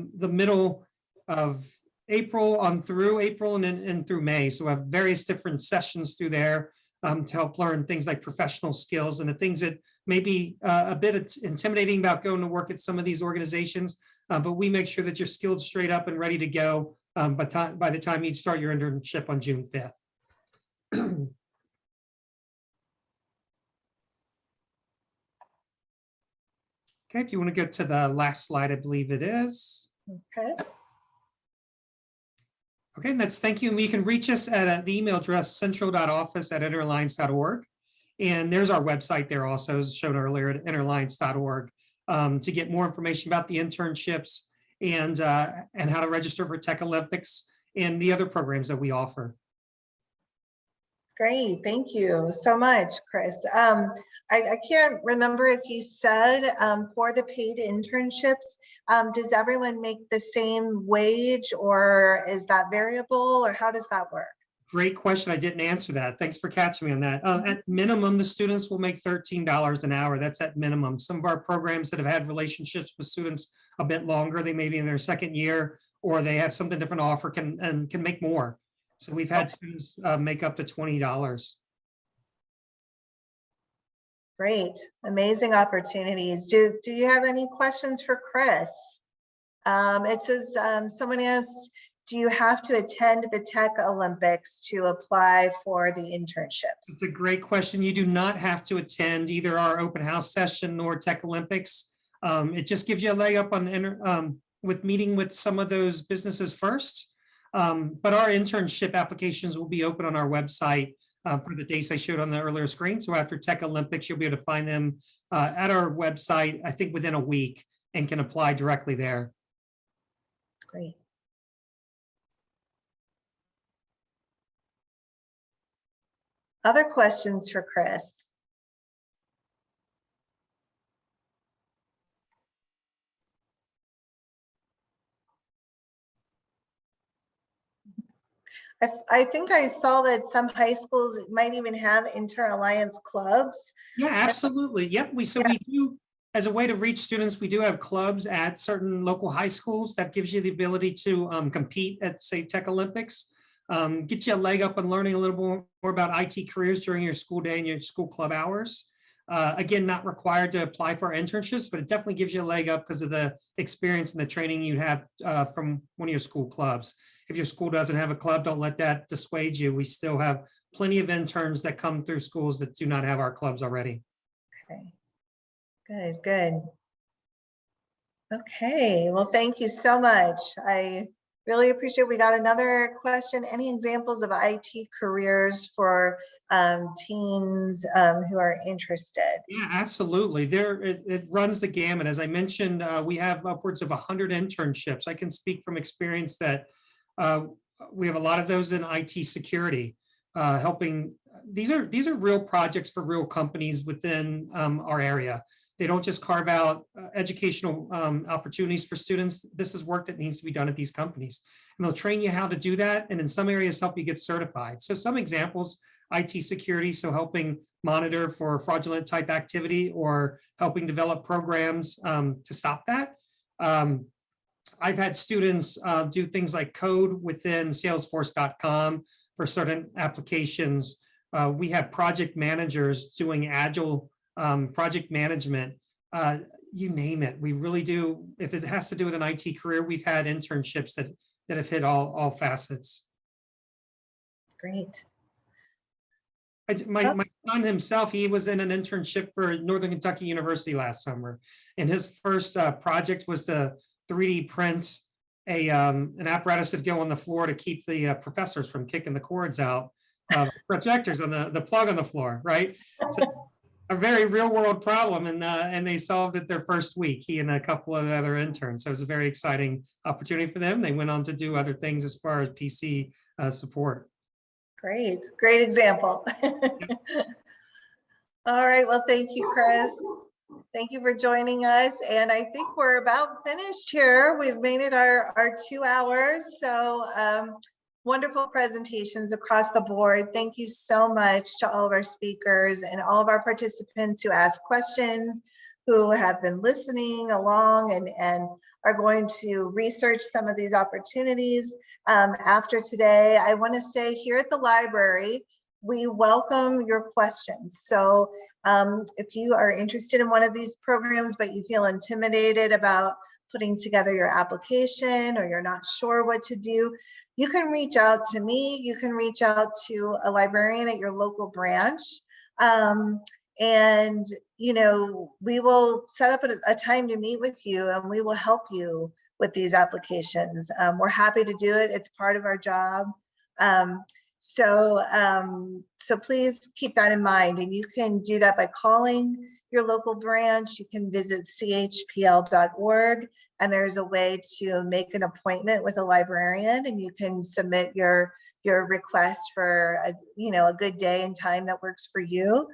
middle of April on through April and through May. So we have various different sessions through there to help learn things like professional skills and the things that may be a bit intimidating about going to work at some of these organizations. But we make sure that you're skilled straight up and ready to go by the time you start your internship on June 5th. Okay, if you want to go to the last slide, I believe it is. Okay. Okay, and that's thank you. And you can reach us at the email address central.office@interalliance.org. And there's our website there also, as shown earlier at interalliance.org to get more information about the internships and how to register for Tech Olympics and the other programs that we offer. Great, thank you so much, Chris. I can't remember if you said for the paid internships, does everyone make the same wage or is that variable or how does that work? Great question. I didn't answer that. Thanks for catching me on that. At minimum, the students will make $13 an hour. That's at minimum. Some of our programs that have had relationships with students a bit longer, they may be in their second year or they have something different offer can make more. So we've had students make up to $20. Great, amazing opportunities. Do you have any questions for Chris? It says someone asked, do you have to attend the Tech Olympics to apply for the internships? It's a great question. You do not have to attend either our open house session or Tech Olympics. It just gives you a leg up on with meeting with some of those businesses first. But our internship applications will be open on our website for the dates I showed on the earlier screen. So after Tech Olympics, you'll be able to find them at our website, I think within a week, and can apply directly there. Great. Other questions for Chris? I think I saw that some high schools might even have INTERAlliance clubs. Yeah, absolutely. Yep. We do, as a way to reach students, we do have clubs at certain local high schools that gives you the ability to compete at, say, Tech Olympics. Get you a leg up on learning a little more about IT careers during your school day and your school club hours. Again, not required to apply for internships, but it definitely gives you a leg up because of the experience and the training you have from one of your school clubs. If your school doesn't have a club, don't let that dissuade you. We still have plenty of interns that come through schools that do not have our clubs already. Okay, good, good. Okay, well, thank you so much. I really appreciate, we got another question. Any examples of IT careers for teens who are interested? Yeah, absolutely. It runs the gamut. As I mentioned, we have upwards of 100 internships. I can speak from experience that we have a lot of those in IT security, helping. These are real projects for real companies within our area. They don't just carve out educational opportunities for students. This is work that needs to be done at these companies. And they'll train you how to do that. And in some areas, help you get certified. So some examples, IT security, so helping monitor for fraudulent type activity or helping develop programs to stop that. I've had students do things like code within Salesforce.com for certain applications. We have project managers doing agile project management, you name it. We really do. If it has to do with an IT career, we've had internships that have hit all facets. Great. My son himself, he was in an internship for Northern Kentucky University last summer. And his first project was to 3D print an apparatus that go on the floor to keep the professors from kicking the cords out, projectors on the plug on the floor, right? So, a very real world problem, and they solved it their first week, he and a couple of other interns. So it was a very exciting opportunity for them. They went on to do other things as far as PC support. Great example. All right, well, thank you, Chris. Thank you for joining us. And I think we're about finished here. We've made it our 2 hours. So wonderful presentations across the board. Thank you so much to all of our speakers and all of our participants who asked questions, who have been listening along and are going to research some of these opportunities after today. I want to say here at the library, we welcome your questions. So if you are interested in one of these programs, but you feel intimidated about putting together your application or you're not sure what to do, you can reach out to me. You can reach out to a librarian at your local branch. And, you know, we will set up a time to meet with you and we will help you with these applications. We're happy to do it. It's part of our job. So please keep that in mind, and you can do that by calling your local branch. You can visit chpl.org, and there's a way to make an appointment with a librarian, and you can submit your request for a good day and time that works for you.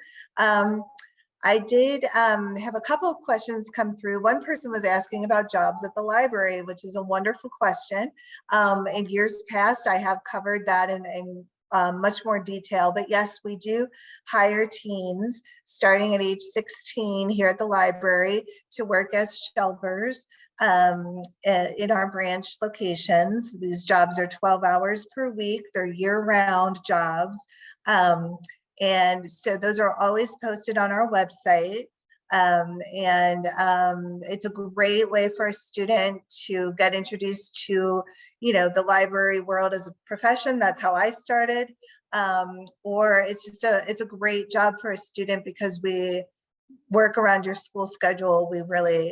I did have a couple of questions come through. One person was asking about jobs at the library, which is a wonderful question. In years past, I have covered that in much more detail, but yes, we do hire teens starting at age 16 here at the library to work as shelvers in our branch locations. These jobs are 12 hours per week. They're year-round jobs. And so those are always posted on our website. It's a great way for a student to get introduced to, the library world as a profession. That's how I started. Or it's a great job for a student because we work around your school schedule. We really,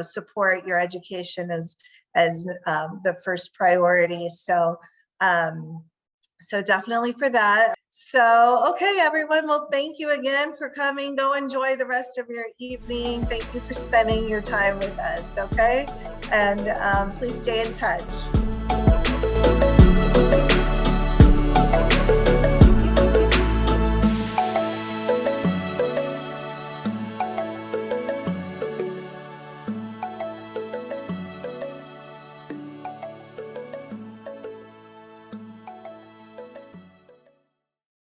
support your education as the first priority. So definitely for that. So, okay, everyone. Well, thank you again for coming. Go enjoy the rest of your evening. Thank you for spending your time with us. Okay. And please stay in touch.